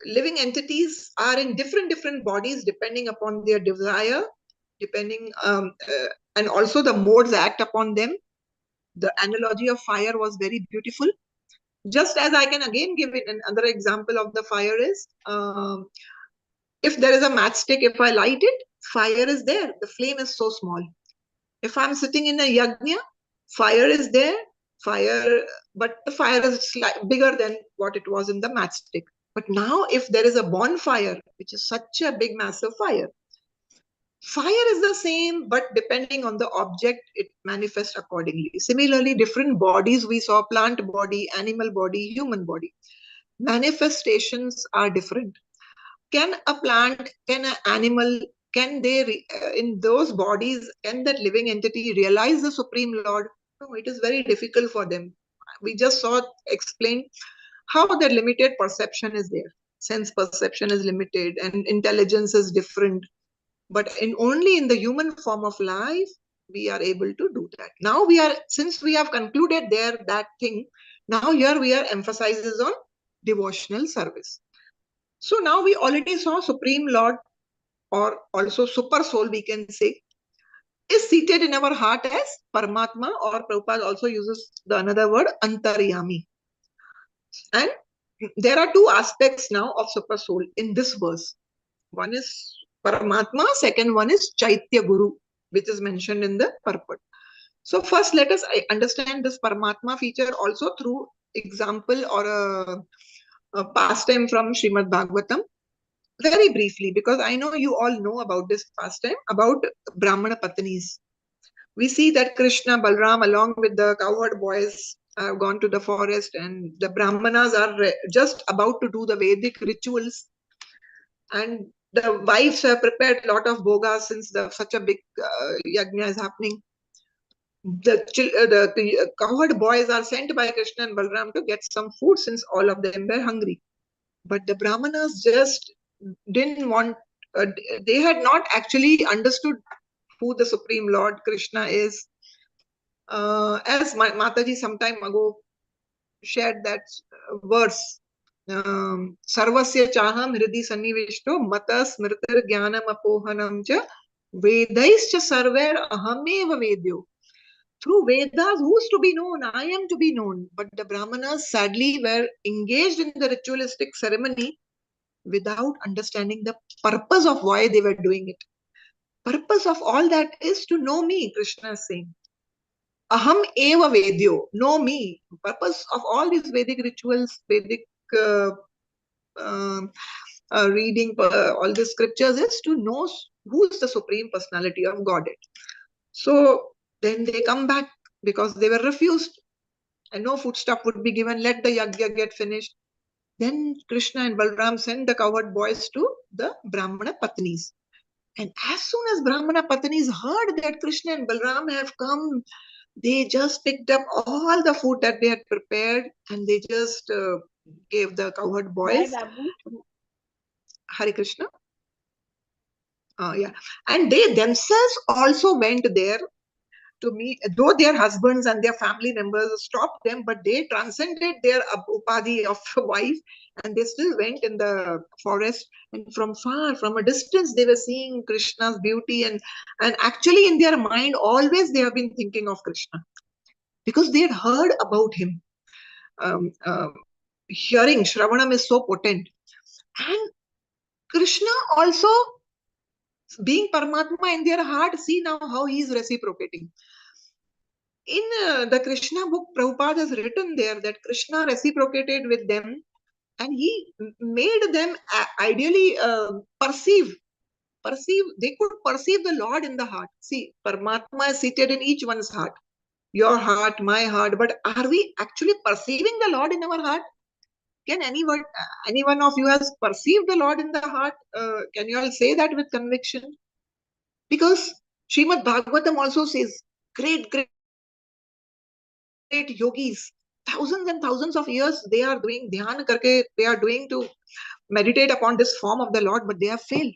living entities are in different bodies depending upon their desire, and also the modes act upon them. The analogy of fire was very beautiful. Just as I can again give it another example of the fire is, if there is a matchstick, if I light it, fire is there. The flame is so small. If I'm sitting in a yajna, fire is there, but the fire is bigger than what it was in the matchstick. But now if there is a bonfire, which is such a big, massive fire is the same, but depending on the object, it manifests accordingly. Similarly, different bodies we saw, plant body, animal body, human body. Manifestations are different. Can a plant, can an animal, can they, in those bodies, can that living entity realize the Supreme Lord? No, it is very difficult for them. We just saw explained how the limited perception is there. Sense perception is limited and intelligence is different. But only in the human form of life, we are able to do that. Now since we have concluded there that thing, now here we are emphasizes on devotional service. So now we already saw Supreme Lord, or also Super Soul, we can say, is seated in our heart as Paramatma, or Prabhupada also uses the another word, Antaryami. And there are two aspects now of Super Soul in this verse. One is Paramatma, second one is Chaitya Guru, which is mentioned in the purport. So first let us understand this Paramatma feature also through example or a pastime from Srimad Bhagavatam. Very briefly, because I know you all know about this pastime, about Brahmana Patnis. We see that Krishna, Balram, along with the cowherd boys, have gone to the forest, and the Brahmanas are just about to do the Vedic rituals. And the wives have prepared a lot of bogas since such a big yajna is happening. The cowherd boys are sent by Krishna and Balram to get some food since all of them were hungry. But the Brahmanas just didn't want, they had not actually understood who the Supreme Lord Krishna is. As Mataji some time ago shared that verse, Sarvasya chaham hridi sannivishto mata smritir jnanam apohanam cha vedaischa sarver ahameva vedyo. Through Vedas, who's to be known? I am to be known. But the Brahmanas sadly were engaged in the ritualistic ceremony without understanding the purpose of why they were doing it. Purpose of all that is to know me, Krishna is saying. Aham eva vedyo, know me. Purpose of all these Vedic rituals, Vedic reading, all the scriptures is to know who is the Supreme Personality of Godhead. So then they come back because they were refused. and no foodstuff would be given. Let the yajna get finished. Then Krishna and Balram sent the cowherd boys to the Brahmana Patnis. And as soon as Brahmana Patnis heard that Krishna and Balram have come, they just picked up all the food that they had prepared and they just gave the cowherd boys. Hare Krishna. Yeah. And they themselves also went there to meet, though their husbands and their family members stopped them, but they transcended their upadhi of wife and they still went in the forest, and from far, from a distance, they were seeing Krishna's beauty, and actually in their mind always they have been thinking of Krishna because they had heard about him. Hearing Shravanam is so potent, and Krishna also being Paramatma in their heart, see now how he is reciprocating. In the Krishna book, Prabhupada has written there that Krishna reciprocated with them and he made them ideally perceive. They could perceive the Lord in the heart. See, Paramatma is seated in each one's heart. Your heart, my heart. But are we actually perceiving the Lord in our heart? Can any one of you has perceived the Lord in the heart? Can you all say that with conviction? Because Srimad Bhagavatam also says, great yogis, thousands and thousands of years they are doing dhyana karke, they are doing to meditate upon this form of the Lord, but they have failed.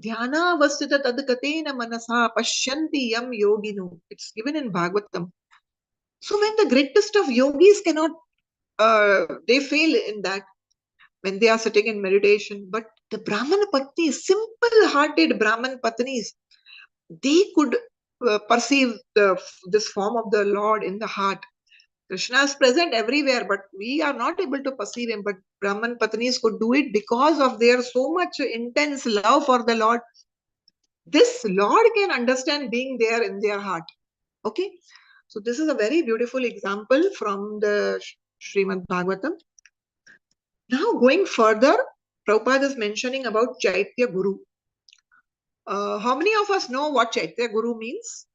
Dhyana vasita tadkatena manasa pashyanti yam yoginu. It's given in Bhagavatam. So when the greatest of yogis cannot, they fail in that when they are sitting in meditation. But the Brahman Patnis, simple-hearted Brahman Patnis, they could perceive this form of the Lord in the heart. Krishna is present everywhere, but we are not able to perceive him. But Brahman Patnis could do it because of their so much intense love for the Lord. This Lord can understand being there in their heart. Okay, so this is a very beautiful example from the Srimad Bhagavatam. Now going further, Prabhupada is mentioning about Chaitya Guru. How many of us know what Chaitya Guru means?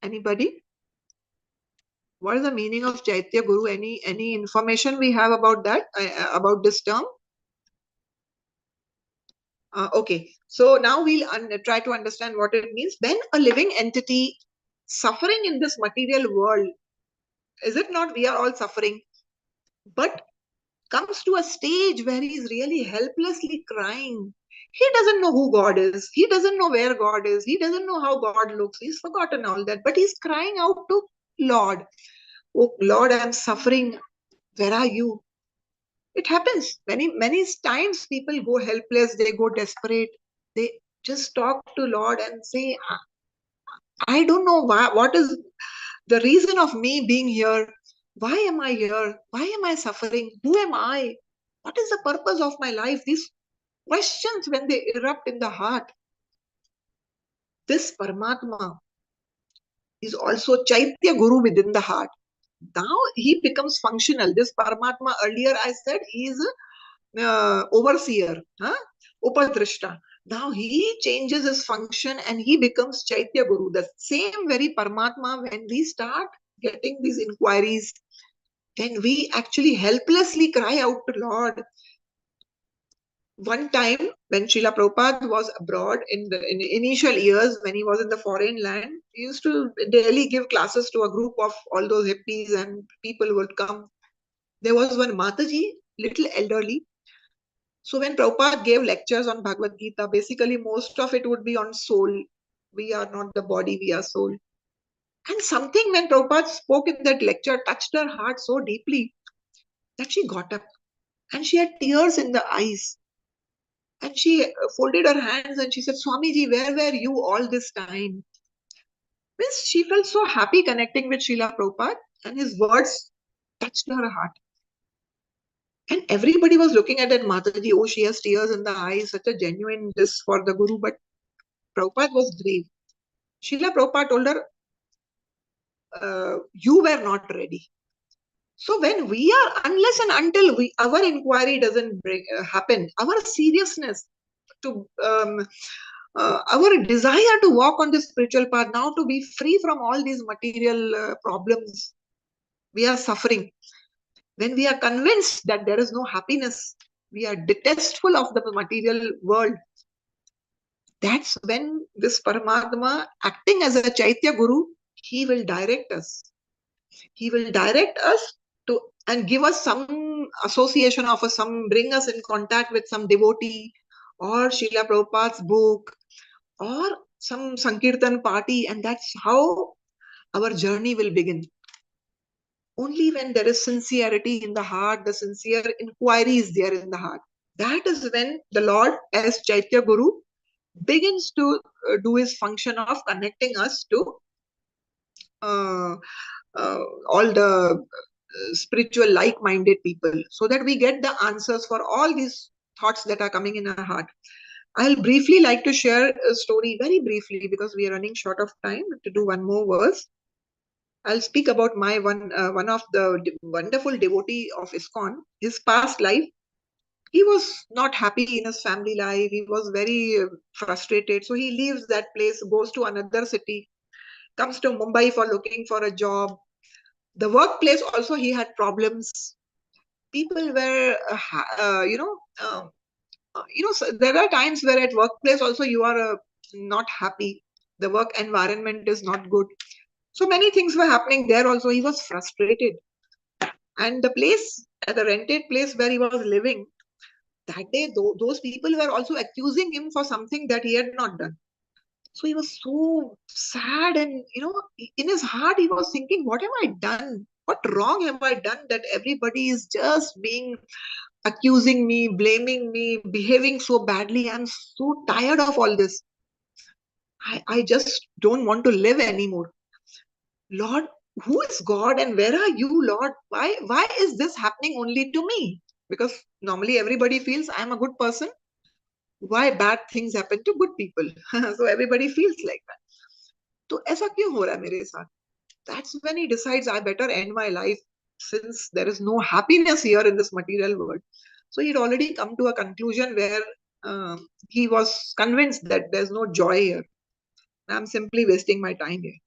Anybody? What is the meaning of Chaitya Guru? Any information we have about that, about this term? Okay, so now we'll try to understand what it means. When a living entity suffering in this material world, is it not we are all suffering, but comes to a stage where he is really helplessly crying. He doesn't know who God is. He doesn't know where God is. He doesn't know how God looks. He's forgotten all that, but he's crying out to Lord. Oh Lord, I'm suffering. Where are you? It happens. Many times people go helpless, they go desperate. They just talk to Lord and say, I don't know what is the reason of me being here. Why am I here? Why am I suffering? Who am I? What is the purpose of my life? These questions, when they erupt in the heart, this Paramatma is also Chaitya Guru within the heart. Now he becomes functional. This Paramatma, earlier I said, he is overseer, Upadrishta. Now he changes his function and he becomes Chaitya Guru. The same very Paramatma, when we start getting these inquiries, then we actually helplessly cry out to Lord. One time when Srila Prabhupada was abroad in the initial years, when he was in the foreign land, he used to daily give classes to a group of all those hippies and people would come. There was one Mataji, little elderly. So when Prabhupada gave lectures on Bhagavad Gita, basically most of it would be on soul. We are not the body, we are soul. And something when Prabhupada spoke in that lecture touched her heart so deeply that she got up and she had tears in the eyes. And she folded her hands and she said, Swamiji, where were you all this time? Means she felt so happy connecting with Srila Prabhupada and his words touched her heart. And everybody was looking at that Mataji, oh, she has tears in the eyes, such a genuine this for the Guru. But Prabhupada was grave. Srila Prabhupada told her, you were not ready. So when we are, unless and until our inquiry doesn't happen, our seriousness to our desire to walk on this spiritual path, now to be free from all these material problems, we are suffering. When we are convinced that there is no happiness, we are detestful of the material world. That's when this Paramatma, acting as a Chaitya Guru, he will direct us. He will direct us to and give us some association of us, bring us in contact with some devotee or Srila Prabhupada's book or some Sankirtan party, and that's how our journey will begin. Only when there is sincerity in the heart, the sincere inquiry is there in the heart. That is when the Lord, as Chaitya Guru, begins to do his function of connecting us to uh, all the spiritual like-minded people, so that we get the answers for all these thoughts that are coming in our heart. I'll briefly like to share a story, very briefly, because we are running short of time to do one more verse. I'll speak about my one of the wonderful devotee of ISKCON. His past life, he was not happy in his family life. He was very frustrated. So he leaves that place, goes to another city, comes to Mumbai for looking for a job. The workplace also, he had problems. People were, so there are times where at workplace also you are not happy. The work environment is not good. So many things were happening there also. He was frustrated. And the place, at the rented place where he was living, that day, those people were also accusing him for something that he had not done. So he was so sad, and in his heart, he was thinking, what have I done? What wrong have I done that everybody is just accusing me, blaming me, behaving so badly? I'm so tired of all this. I just don't want to live anymore. Lord, who is God and where are you, Lord? Why is this happening only to me? Because normally everybody feels I'm a good person. Why bad things happen to good people? So everybody feels like that. तो ऐसा क्यों हो रहा है मेरे साथ? That's when he decides I better end my life, since there is no happiness here in this material world. So he'd already come to a conclusion where he was convinced that there's no joy here. I'm simply wasting my time here.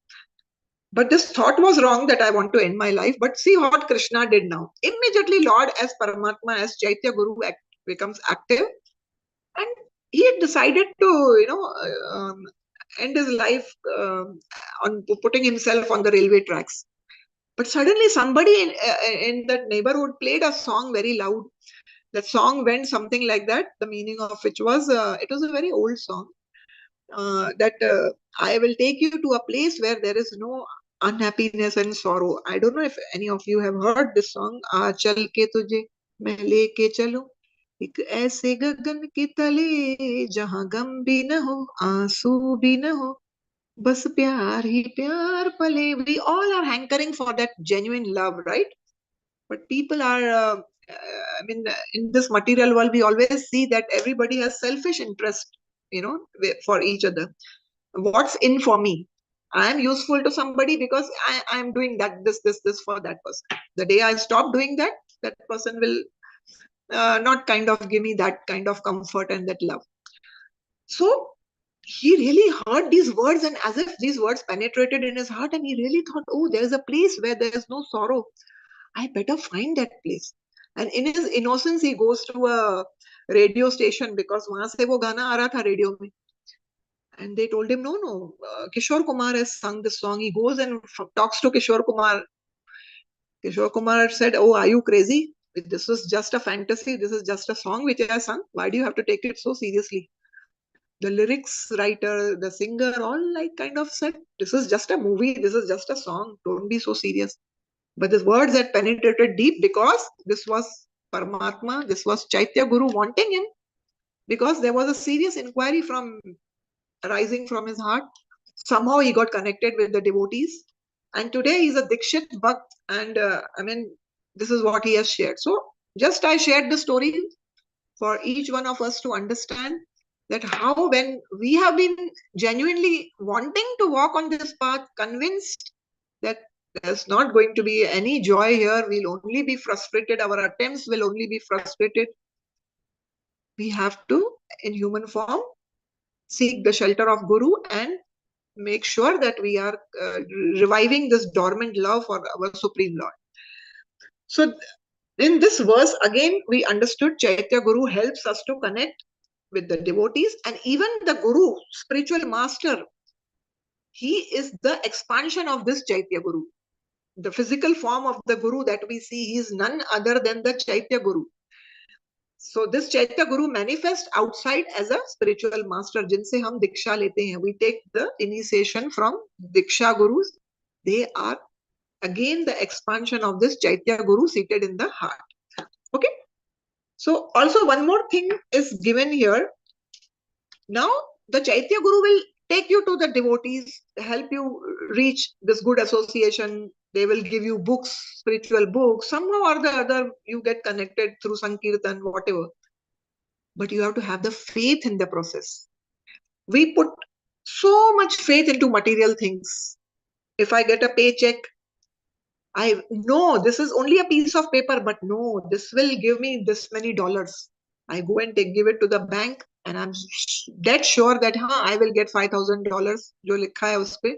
But this thought was wrong that I want to end my life. But see what Krishna did now. Immediately, Lord, as Paramatma, as Chaitya Guru, becomes active, and he had decided to, end his life on putting himself on the railway tracks. But suddenly, somebody in that neighborhood played a song very loud. That song went something like that. The meaning of which was, it was a very old song. That I will take you to a place where there is no unhappiness and sorrow. I don't know if any of you have heard this song. Chal ke tujhe main leke chalu एक ऐसे गगन के तले जहां गम भी न हो आंसू भी न हो बस प्यार ही प्यार पले. We all are hankering for that genuine love, right? But people are in this material world, we always see that everybody has selfish interest, for each other. What's in for me? I am useful to somebody because I am doing this for that person. The day I stop doing that, that person will not kind of give me that kind of comfort and that love. So he really heard these words, and as if these words penetrated in his heart, and he really thought, oh, there's a place where there is no sorrow. I better find that place. And in his innocence, he goes to a radio station, because wahan se wo gana aa raha tha radio mein. And they told him, no, Kishore Kumar has sung this song. He goes and talks to Kishore Kumar. Kishore Kumar said, oh, are you crazy? This is just a fantasy. This is just a song which I sung. Why do you have to take it so seriously? The lyrics writer, the singer, all like kind of said, this is just a movie. This is just a song. Don't be so serious. But the words had penetrated deep, because this was Paramatma, this was Chaitya Guru wanting him, because there was a serious inquiry arising from his heart. Somehow he got connected with the devotees, and today he's a Dikshit Bhakt, and this is what he has shared. So just I shared the story for each one of us to understand that how, when we have been genuinely wanting to walk on this path, convinced that there's not going to be any joy here, we'll only be frustrated, our attempts will only be frustrated, we have to, in human form, seek the shelter of Guru and make sure that we are reviving this dormant love for our Supreme Lord. So in this verse, again, we understood Chaitya Guru helps us to connect with the devotees, and even the Guru, spiritual master, he is the expansion of this Chaitya Guru. The physical form of the Guru that we see, he is none other than the Chaitya Guru. So this Chaitya Guru manifests outside as a spiritual master, जिनसे हम दीक्षा लेते हैं. We take the initiation from Diksha Gurus. They are again the expansion of this Chaitya Guru seated in the heart. Okay. So also one more thing is given here. Now the Chaitya Guru will take you to the devotees, help you reach this good association. They will give you books, spiritual books. Somehow or the other, you get connected through Sankirtan, whatever. But you have to have the faith in the process. We put so much faith into material things. If I get a paycheck, I know this is only a piece of paper, but no, this will give me this many dollars. I go and give it to the bank, and I'm dead sure that I will get $5,000 जो लिखा है उस पे,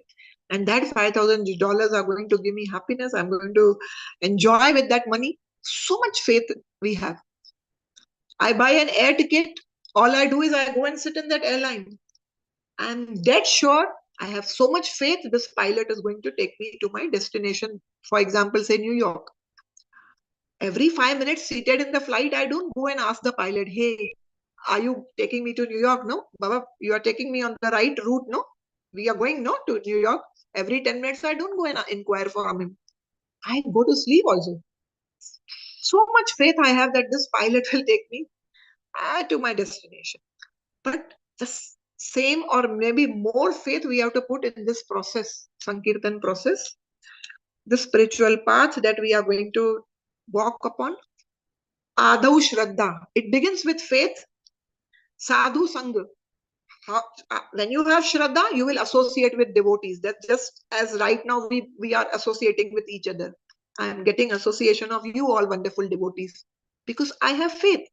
and that $5,000 are going to give me happiness. I'm going to enjoy with that money. So much faith we have. I buy an air ticket. All I do is I go and sit in that airline. I'm dead sure, I have so much faith this pilot is going to take me to my destination. For example, say New York. Every 5 minutes seated in the flight, I don't go and ask the pilot, hey, are you taking me to New York? No, Baba, you are taking me on the right route. No, we are going not to New York. Every 10 minutes, I don't go and inquire from him. I go to sleep also. So much faith I have that this pilot will take me to my destination. But the same or maybe more faith we have to put in this process, Sankirtan process, the spiritual path that we are going to walk upon. Adau Shraddha. It begins with faith. Sadhu Sangha. When you have Shraddha, you will associate with devotees. That's just as right now we are associating with each other. I am getting association of you all wonderful devotees because I have faith.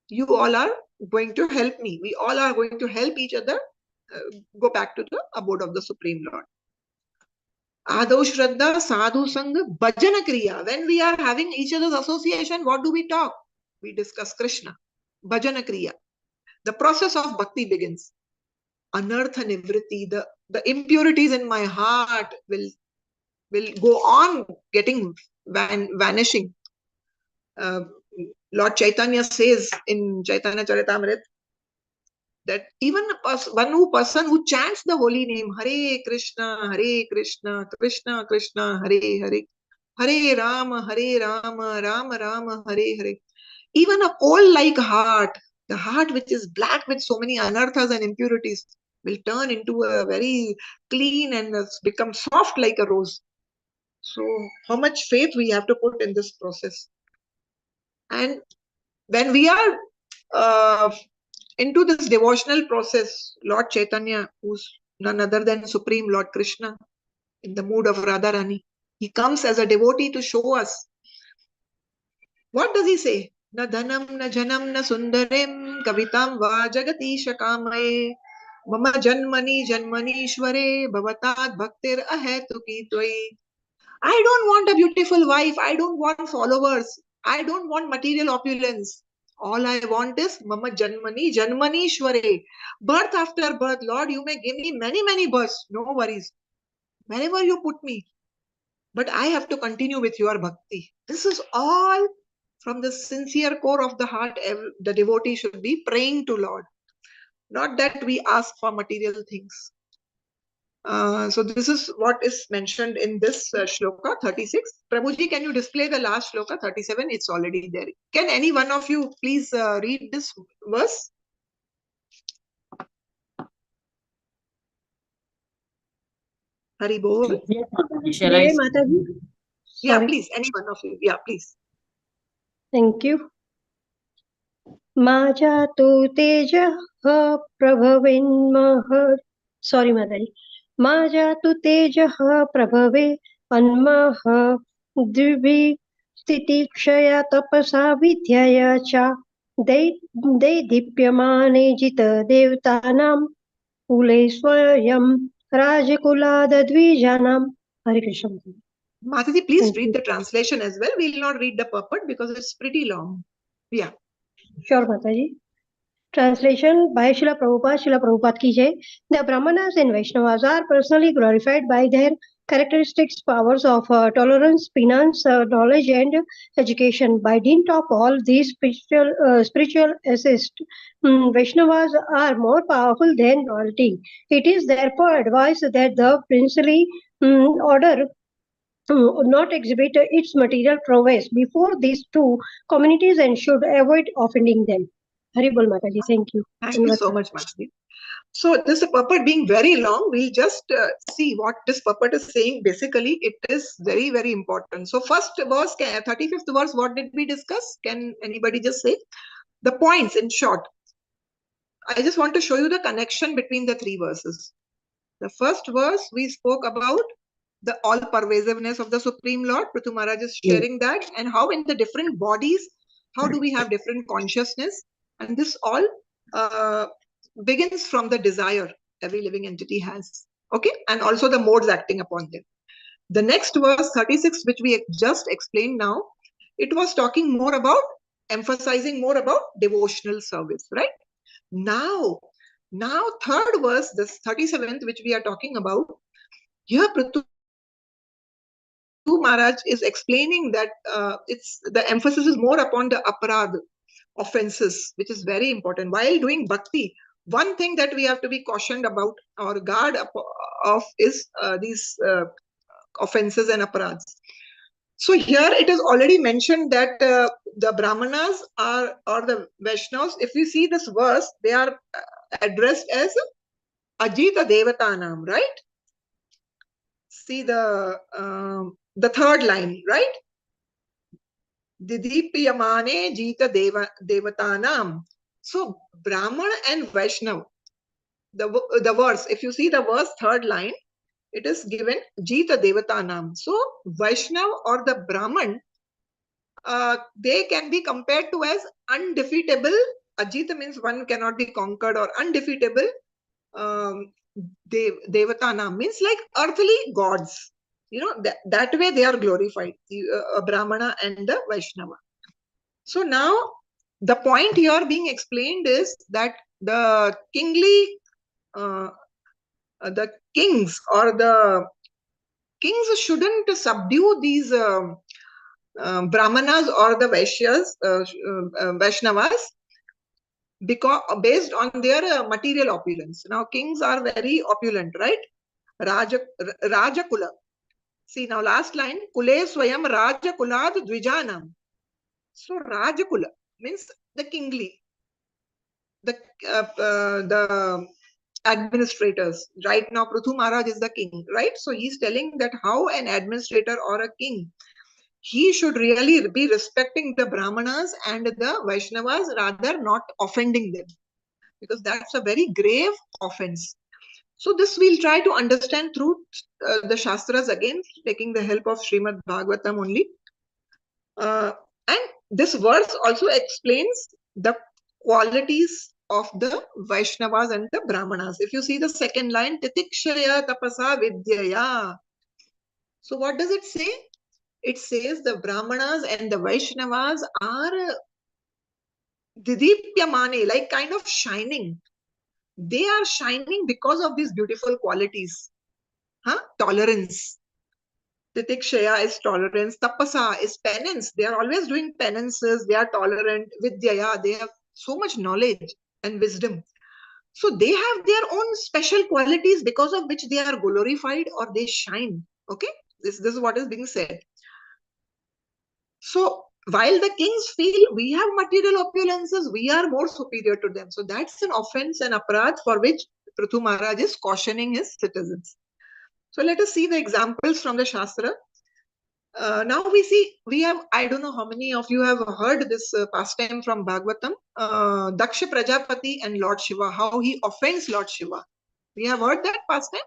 You all are going to help me. We all are going to help each other go back to the abode of the Supreme Lord. Adau Shraddha, Sadhu Sangha, Bhajana Kriya. When we are having each other's association, what do we talk? We discuss Krishna. Bhajana Kriya. The process of bhakti begins. Anartha Nivritti, the impurities in my heart will go on getting vanishing. Lord Chaitanya says in Chaitanya Charitamrita that even one person who chants the holy name, Hare Krishna, Krishna Krishna, Hare Hare, Hare Rama, Rama Rama, Hare Hare. Even a coal-like heart, the heart which is black with so many anarthas and impurities, will turn into a very clean and become soft like a rose. So how much faith we have to put in this process. And when we are into this devotional process, Lord Chaitanya, who's none other than Supreme Lord Krishna, in the mood of Radharani, he comes as a devotee to show us. What does he say? Na dhanam, na janam, na sundarim, kavitam va jagatisha kamaye, mama janmani janmanishware, bhavatat bhaktir ahetuki tvai. I don't want a beautiful wife. I don't want followers. I don't want material opulence. All I want is Mama Janmani, Janmanishware. Birth after birth. Lord, you may give me many, many births. No worries. Wherever you put me. But I have to continue with your bhakti. This is all from the sincere core of the heart. The devotee should be praying to Lord. Not that we ask for material things. So this is what is mentioned in this shloka 36. Prabhuji, can you display the last shloka 37? It's already there. Can any one of you please read this verse? Hari Bol. Shall I? Mataji? Yeah, Sorry. please. Any one of you. Yeah, please. Thank you. Majatu teja prabhavinmah. Sorry, Mataji. Majatu teja prabhave anmah dvibhi stiti tapasa vidyaya cha deidipyamane jita devtanam kule swayam rajakulada dvijanam. Hare Krishna. Mataji, please Thank read you. the translation as well. We'll not read the purport because it's pretty long. Yeah. Sure, Mataji. Translation by Srila Prabhupada ki jai. The Brahmanas and Vaishnavas are personally glorified by their characteristics, powers of tolerance, penance, knowledge, and education. By dint of all these spiritual assist, Vaishnavas are more powerful than royalty. It is therefore advised that the princely order not exhibit its material prowess before these two communities and should avoid offending them. Haribol Mataji, thank you. Thank you so much, Mataji. So this purport being very long, we'll just see what this purport is saying. Basically, it is very, very important. So first verse, 35th verse, what did we discuss? Can anybody just say? The points in short. I just want to show you the connection between the three verses. The first verse, we spoke about the all-pervasiveness of the Supreme Lord. Prithu Maharaj is sharing that, and how in the different bodies, how do we have different consciousness? And this all begins from the desire every living entity has. Okay, and also the modes acting upon them. The next verse, 36, which we just explained now, it was talking more about, emphasizing more about devotional service, right? Now third verse, this 37th, which we are talking about, here Prithu Maharaj is explaining that it's the emphasis is more upon the aparad, offenses, which is very important. While doing bhakti, one thing that we have to be cautioned about or guard of is these offenses and aparads. So here it is already mentioned that the Brahmanas are, or the Vaishnavas, if you see this verse, they are addressed as Ajita Devatanam, right? See the third line, right? Didipyamane Jita Devatanam. So Brahman and Vaishnav, the verse, if you see the verse, third line, it is given Jita Devatanam. So Vaishnav or the Brahman, they can be compared to as undefeatable. Ajita means one cannot be conquered, or undefeatable. Devatanam means like earthly gods. You know, that way they are glorified, Brahmana and the Vaishnava. So now the point here being explained is that the kingly, the kings or the kings shouldn't subdue these Brahmanas or the Vaishnavas because based on their material opulence. Now kings are very opulent, right? Rajakula. See now last line, Kule Swayam Rajakulad Dvijanam. So Rajakula means the kingly, the administrators. Right now Prithu Maharaj is the king, right? So he's telling that how an administrator or a king, he should really be respecting the Brahmanas and the Vaishnavas, rather not offending them, because that's a very grave offense. So this we'll try to understand through the Shastras again, taking the help of Srimad Bhagavatam only. And this verse also explains the qualities of the Vaishnavas and the Brahmanas. If you see the second line, Titikshaya Tapasa Vidyaya. So what does it say? It says the Brahmanas and the Vaishnavas are Didipyamane, like kind of shining. They are shining because of these beautiful qualities. Tolerance. Titikshaya is tolerance. Tapasa is penance. They are always doing penances. They are tolerant. Vidyaya, they have so much knowledge and wisdom. So they have their own special qualities because of which they are glorified or they shine. Okay, this is what is being said. So while the kings feel we have material opulences, we are more superior to them. So that's an offense and aparadh for which Prithu Maharaj is cautioning his citizens. So let us see the examples from the Shastra. Now we have, I don't know how many of you have heard this pastime from Bhagavatam, Daksha Prajapati and Lord Shiva, how he offends Lord Shiva. We have heard that pastime.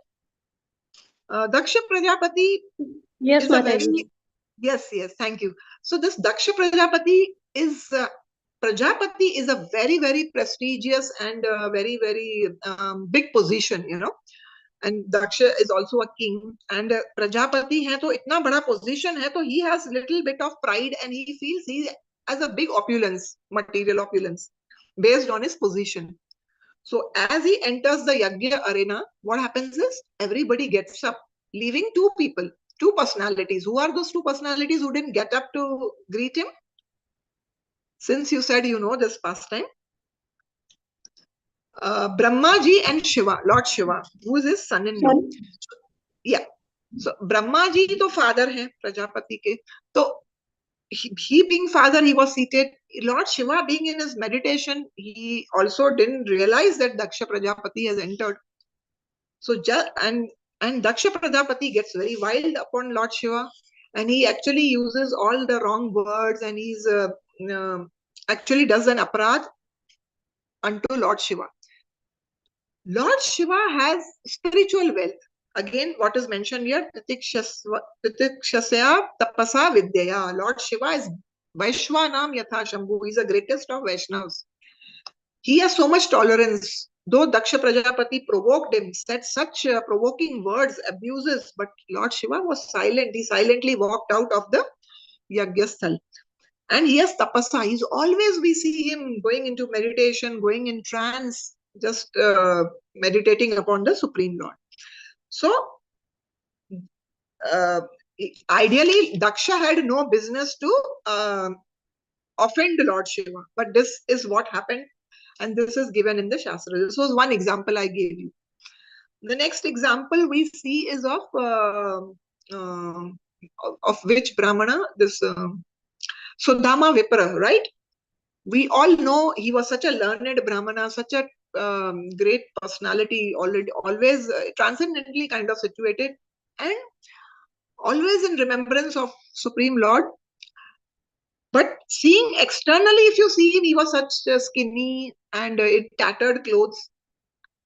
Daksha Prajapati Yes, is a Mataji. very, yes, thank you. So this Daksha Prajapati is a very, very prestigious and very, very big position, you know. and Daksha is also a king, and Prajapati hai to itna bada position hai, to he has little bit of pride and he feels he has a big opulence, material opulence, based on his position. So as he enters the Yajna arena, what happens is everybody gets up, leaving two people, two personalities. Who are those two personalities who didn't get up to greet him? Since you said you know this pastime, Brahmaji and Shiva, Lord Shiva, who is his son-in-law. Yeah. So Brahmaji to father hai Prajapati ke. So he being father, he was seated. Lord Shiva being in his meditation, he also didn't realize that Daksha Prajapati has entered. So and Daksha Prajapati gets very wild upon Lord Shiva, and he actually uses all the wrong words, and he's actually does an aparadh unto Lord Shiva. Lord Shiva has spiritual wealth. Again, what is mentioned here? Titikshasya tapasa vidyaya. Lord Shiva is Vaishwanam Yatha Shambhu. He is the greatest of Vaishnavas. He has so much tolerance. Though Daksha Prajapati provoked him, said such provoking words, abuses, but Lord Shiva was silent. He silently walked out of the Yagyasthal. And he has tapasa. He's always, we see him going into meditation, going in trance, just meditating upon the Supreme Lord. So, ideally, Daksha had no business to offend Lord Shiva. But this is what happened. And this is given in the Shastra. This was one example I gave you. The next example we see is of which Brahmana? This Sudama Vipra, right? We all know he was such a learned Brahmana, such a great personality, always transcendently kind of situated, and always in remembrance of Supreme Lord. But seeing externally, if you see him, he was such skinny and tattered clothes.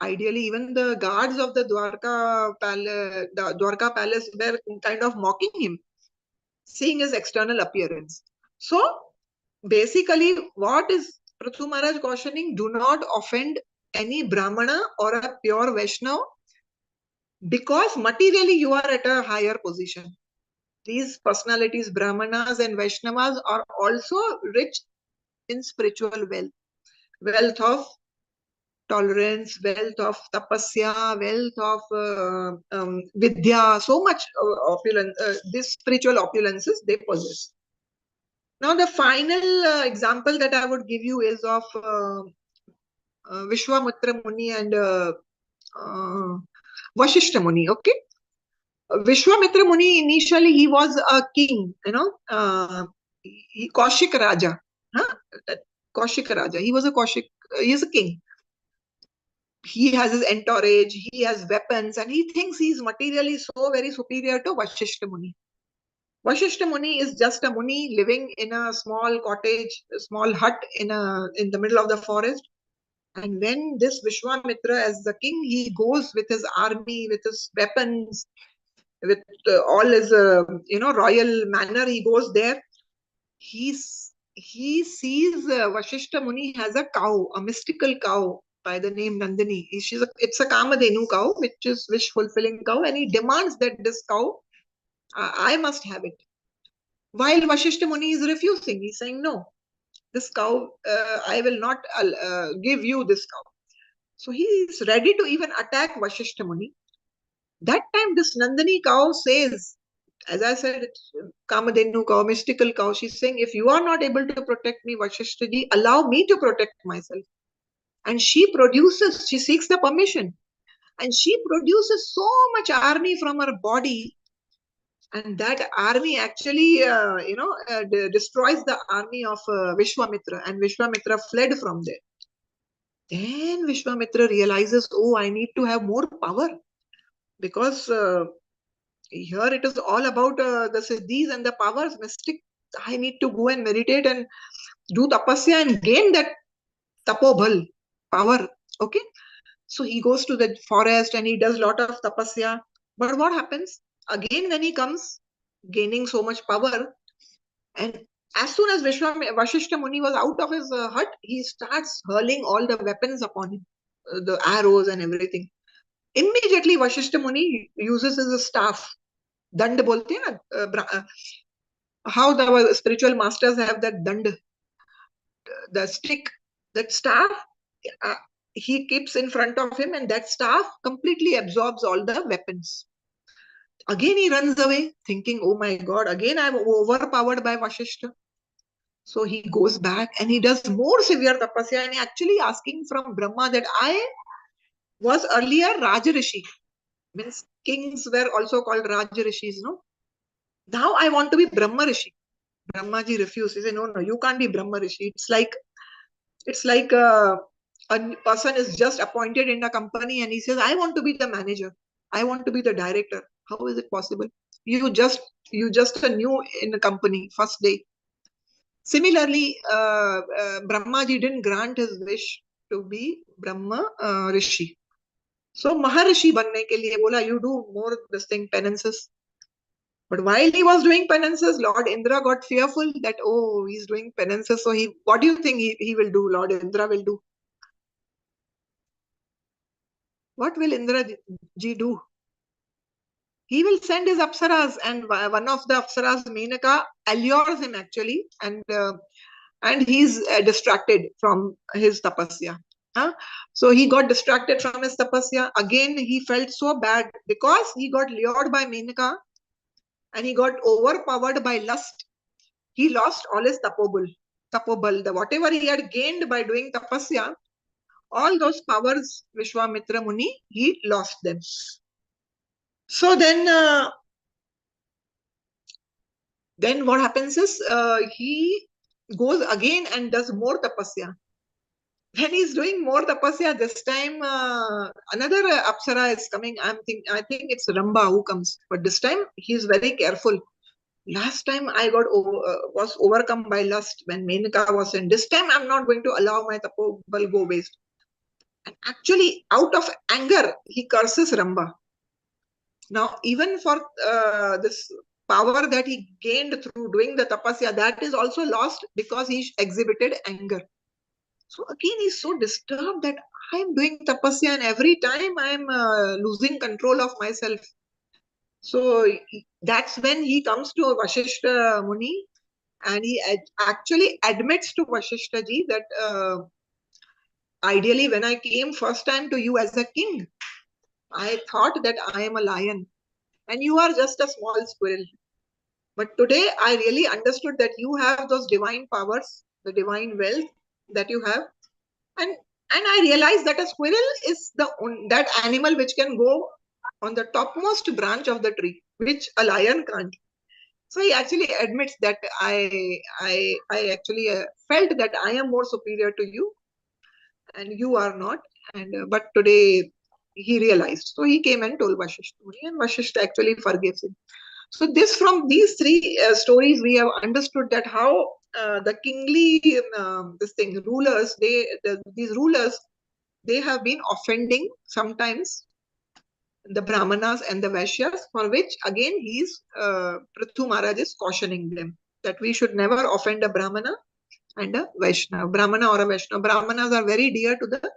Ideally, even the guards of the Dwarka palace were kind of mocking him, seeing his external appearance. So, basically, what is Prithu Maharaj cautioning? Do not offend any Brahmana or a pure Vaishnava, because materially you are at a higher position. These personalities, Brahmanas and Vaishnavas, are also rich in spiritual wealth of tolerance, wealth of tapasya, wealth of vidya, so much opulence, these spiritual opulences they possess. Now, the final example that I would give you is of Vishwamitra Muni and Vashishta Muni. Okay, Vishwamitra Muni, initially he was a king, Kaushik Raja. Huh? Kaushik Raja. He was a Kaushik. He is a king. He has his entourage. He has weapons, and he thinks he is materially so very superior to Vashishta Muni. Vashishta Muni is just a Muni living in a small cottage, a small hut in the middle of the forest. And when this Vishwamitra, as the king, he goes with his army, with his weapons, with all his royal manner, he goes there. He sees Vashishta Muni has a cow, a mystical cow by the name Nandini. It's a Kamadhenu cow, which is wish-fulfilling cow, and he demands that this cow, I must have it. While Vashishta Muni is refusing, he's saying, no, this cow, I will not give you this cow. So he is ready to even attack Vashishta Muni. That time, this Nandini cow says, as I said, it's Kamadhenu cow, mystical cow. She's saying, if you are not able to protect me, Vashishta ji, allow me to protect myself. And she seeks the permission. And she produces so much army from her body. And that army actually, destroys the army of Vishwamitra. And Vishwamitra fled from there. Then Vishwamitra realizes, oh, I need to have more power. Because here it is all about the siddhis and the powers, mystic. I need to go and meditate and do tapasya and gain that tapobhal, power. Okay. So he goes to the forest and he does a lot of tapasya. But what happens? Again, when he comes, gaining so much power, and as soon as Vashishta Muni was out of his hut, he starts hurling all the weapons upon him, the arrows and everything. Immediately Vashishta Muni uses his staff. Dand bolte hain na, how the spiritual masters have that dand, the stick, that staff, uh, he keeps in front of him, and that staff completely absorbs all the weapons. Again he runs away, thinking, oh my God, again I'm overpowered by Vashishta. So he goes back and he does more severe tapasya, and actually asking from Brahma that I was earlier Rajarishi. Means kings were also called Rajarishis, no? Now I want to be Brahma Rishi. Brahmaji refused. He said, no, you can't be Brahma Rishi. It's like a person is just appointed in a company and he says, I want to be the manager. I want to be the director. How is it possible? You just a new in a company, first day. Similarly, Brahmaji didn't grant his wish to be Brahma Rishi. So Maharishi banne ke liye bola, you do more this thing, penances. But while he was doing penances, Lord Indra got fearful that, oh, he's doing penances. So what do you think he will do? Lord Indra will do. What will Indra ji do? He will send his apsaras, and one of the apsaras, Menaka, allures him actually, and he's distracted from his tapasya. So he got distracted from his tapasya. Again, he felt so bad because he got lured by Menaka and he got overpowered by lust. He lost all his tapobal, whatever he had gained by doing tapasya, all those powers, Vishwamitra Muni, he lost them. So then what happens is he goes again and does more tapasya. When he's doing more tapasya, this time another apsara is coming. I think it's Ramba who comes, but this time he's very careful. Last time I was overcome by lust when Menaka was in. This time I'm not going to allow my tapobal go waste. And actually, out of anger, he curses Ramba. Now, even for this power that he gained through doing the tapasya, that is also lost because he exhibited anger. So again, he's so disturbed that I'm doing tapasya and every time I'm losing control of myself. So that's when he comes to Vashishta Muni and he actually admits to Vashishta ji that ideally when I came first time to you as a king, I thought that I am a lion and you are just a small squirrel. But today I really understood that you have those divine powers, the divine wealth that you have. And I realized that a squirrel is that animal which can go on the topmost branch of the tree, which a lion can't. So he actually admits that I actually felt that I am more superior to you and you are not. And but today he realized. So he came and told Vashishta Muni, and Vashishta actually forgives him. So from these three stories, we have understood that how the kingly rulers, these rulers, they have been offending sometimes the Brahmanas and the Vaishyas, for which again Prithu Maharaj is cautioning them that we should never offend a Brahmana and a Vaishnava. Brahmana or a Vaishnava. Brahmanas are very dear to the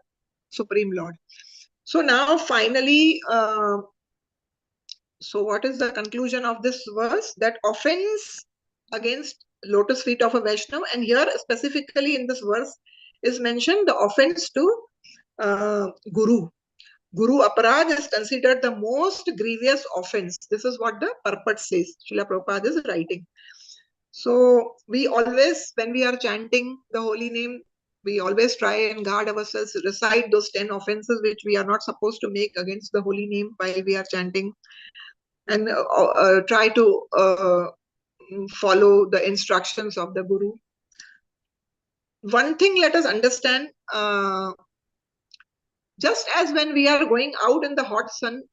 Supreme Lord. So now finally, so what is the conclusion of this verse? That offense against lotus feet of a Vaishnava, and here specifically in this verse is mentioned the offense to Guru. Guru Aparad is considered the most grievous offense. This is what the purport says. Srila Prabhupada is writing. So we always, when we are chanting the holy name, we always try and guard ourselves, recite those 10 offenses which we are not supposed to make against the holy name while we are chanting, and try to follow the instructions of the Guru. One thing let us understand, just as when we are going out in the hot sun,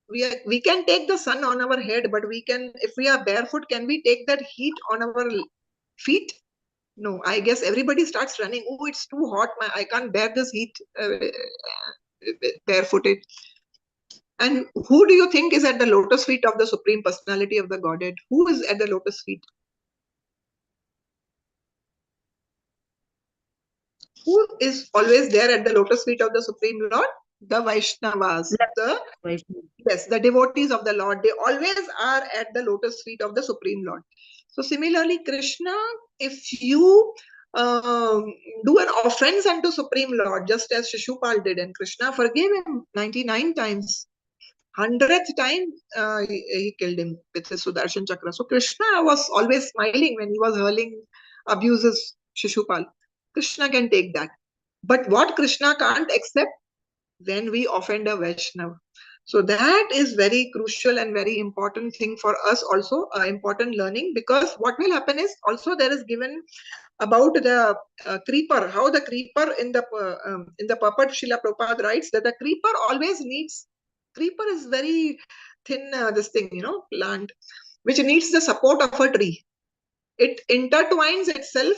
we can take the sun on our head, but if we are barefoot, can we take that heat on our feet? No, I guess everybody starts running. Oh, it's too hot. I can't bear this heat barefooted. And who do you think is at the lotus feet of the Supreme Personality of the Godhead? Who is at the lotus feet? Who is always there at the lotus feet of the Supreme Lord? The Vaishnavas, Vaishnava. yes, the devotees of the Lord, they always are at the lotus feet of the Supreme Lord. So similarly, Krishna, if you do an offense unto Supreme Lord, just as Shishupal did, and Krishna forgave him 99 times, 100th time he killed him with his Sudarshan Chakra. So Krishna was always smiling when he was hurling abuses Shishupal. Krishna can take that. But what Krishna can't accept, when we offend a Vaishnava. So that is very crucial and very important thing for us also, important learning, because what will happen is also there is given about the creeper, how the creeper in the purport Srila Prabhupada writes that the creeper always needs, creeper is very thin, this thing, plant, which needs the support of a tree. It intertwines itself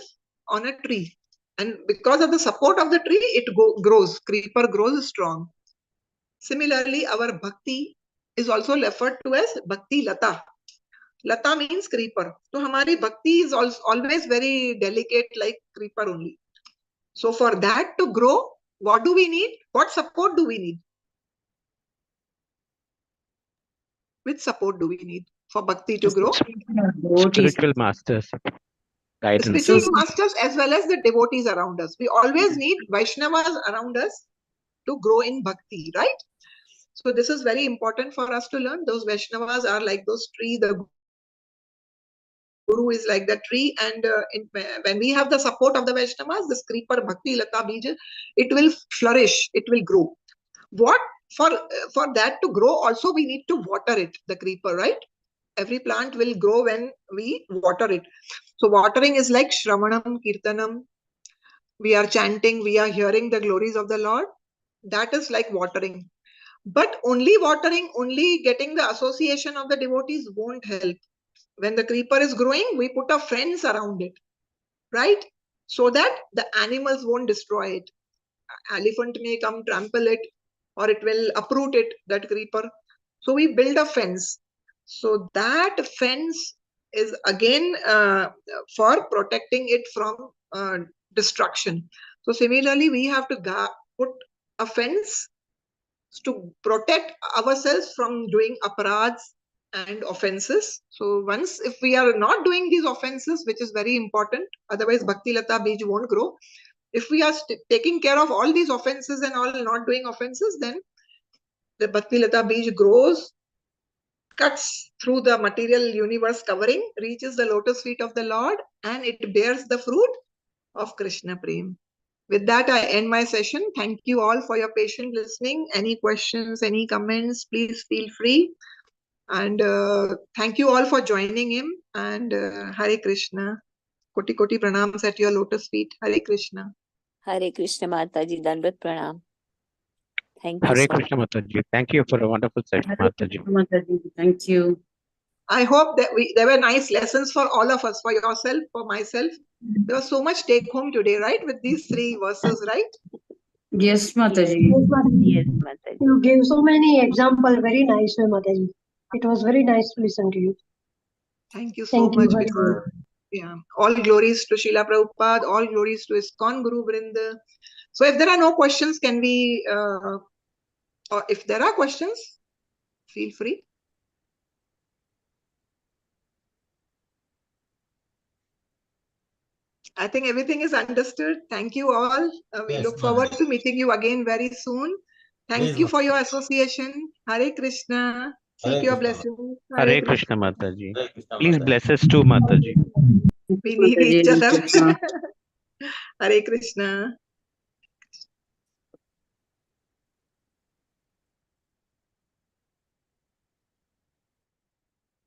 on a tree. And because of the support of the tree, it grows, creeper grows strong. Similarly, our bhakti is also referred to as bhakti lata. Lata means creeper. So, hamari bhakti is always very delicate, like creeper only. So, for that to grow, what do we need? What support do we need? Which support do we need for bhakti to grow? Spiritual masters, guidance. Spiritual masters as well as the devotees around us. We always need Vaishnavas around us to grow in bhakti, right? So this is very important for us to learn. Those Vaishnavas are like those trees. The Guru is like the tree, and when we have the support of the Vaishnavas, this creeper bhakti lata bija, it will flourish, it will grow. What for that to grow? Also, we need to water it. The creeper, right? Every plant will grow when we water it. So watering is like Shravanam, Kirtanam. We are chanting, we are hearing the glories of the Lord. That is like watering. But only watering, only getting the association of the devotees won't help. When the creeper is growing, we put a fence around it, right? So that the animals won't destroy it. Elephant may come trample it, or it will uproot it, that creeper. So we build a fence. So that fence is again for protecting it from destruction. So similarly, we have to put a fence to protect ourselves from doing aparads and offenses. So once, if we are not doing these offenses, which is very important, otherwise Bhakti Lata Bij won't grow. If we are taking care of all these offenses and all not doing offenses, then the Bhakti Lata Bij grows, cuts through the material universe covering, reaches the lotus feet of the Lord, and it bears the fruit of Krishna Prem. With that, I end my session. Thank you all for your patient listening. Any questions, any comments, please feel free. And thank you all for joining in. And Hare Krishna. Koti Koti pranams at your lotus feet. Hare Krishna. Hare Krishna Mataji, Dandavat Pranam. Thank you Hare so Krishna much. Mataji. Thank you for a wonderful session, Mataji. Thank you. I hope that there were nice lessons for all of us, for yourself, for myself. There was so much take home today, right? With these 3 verses, right? Yes, Mataji. Yes, Mataji. You gave so many examples, very nice, Mataji. It was very nice to listen to you. Thank you so Thank you. much. Hare Because, yeah, all glories to Srila Prabhupada, all glories to ISKCON Guru Vrinda. So if there are no questions, can we, or if there are questions, feel free. I think everything is understood. Thank you all. We Yes, look forward Mataji. to meeting you again very soon. Thank Please, you for your association. Hare Krishna. Seek Hare your Krishna. blessings. Hare Krishna Mataji. Hare Krishna Please Mataji. bless us too, Mataji. We need each Mataji, other. Krishna. Hare Krishna.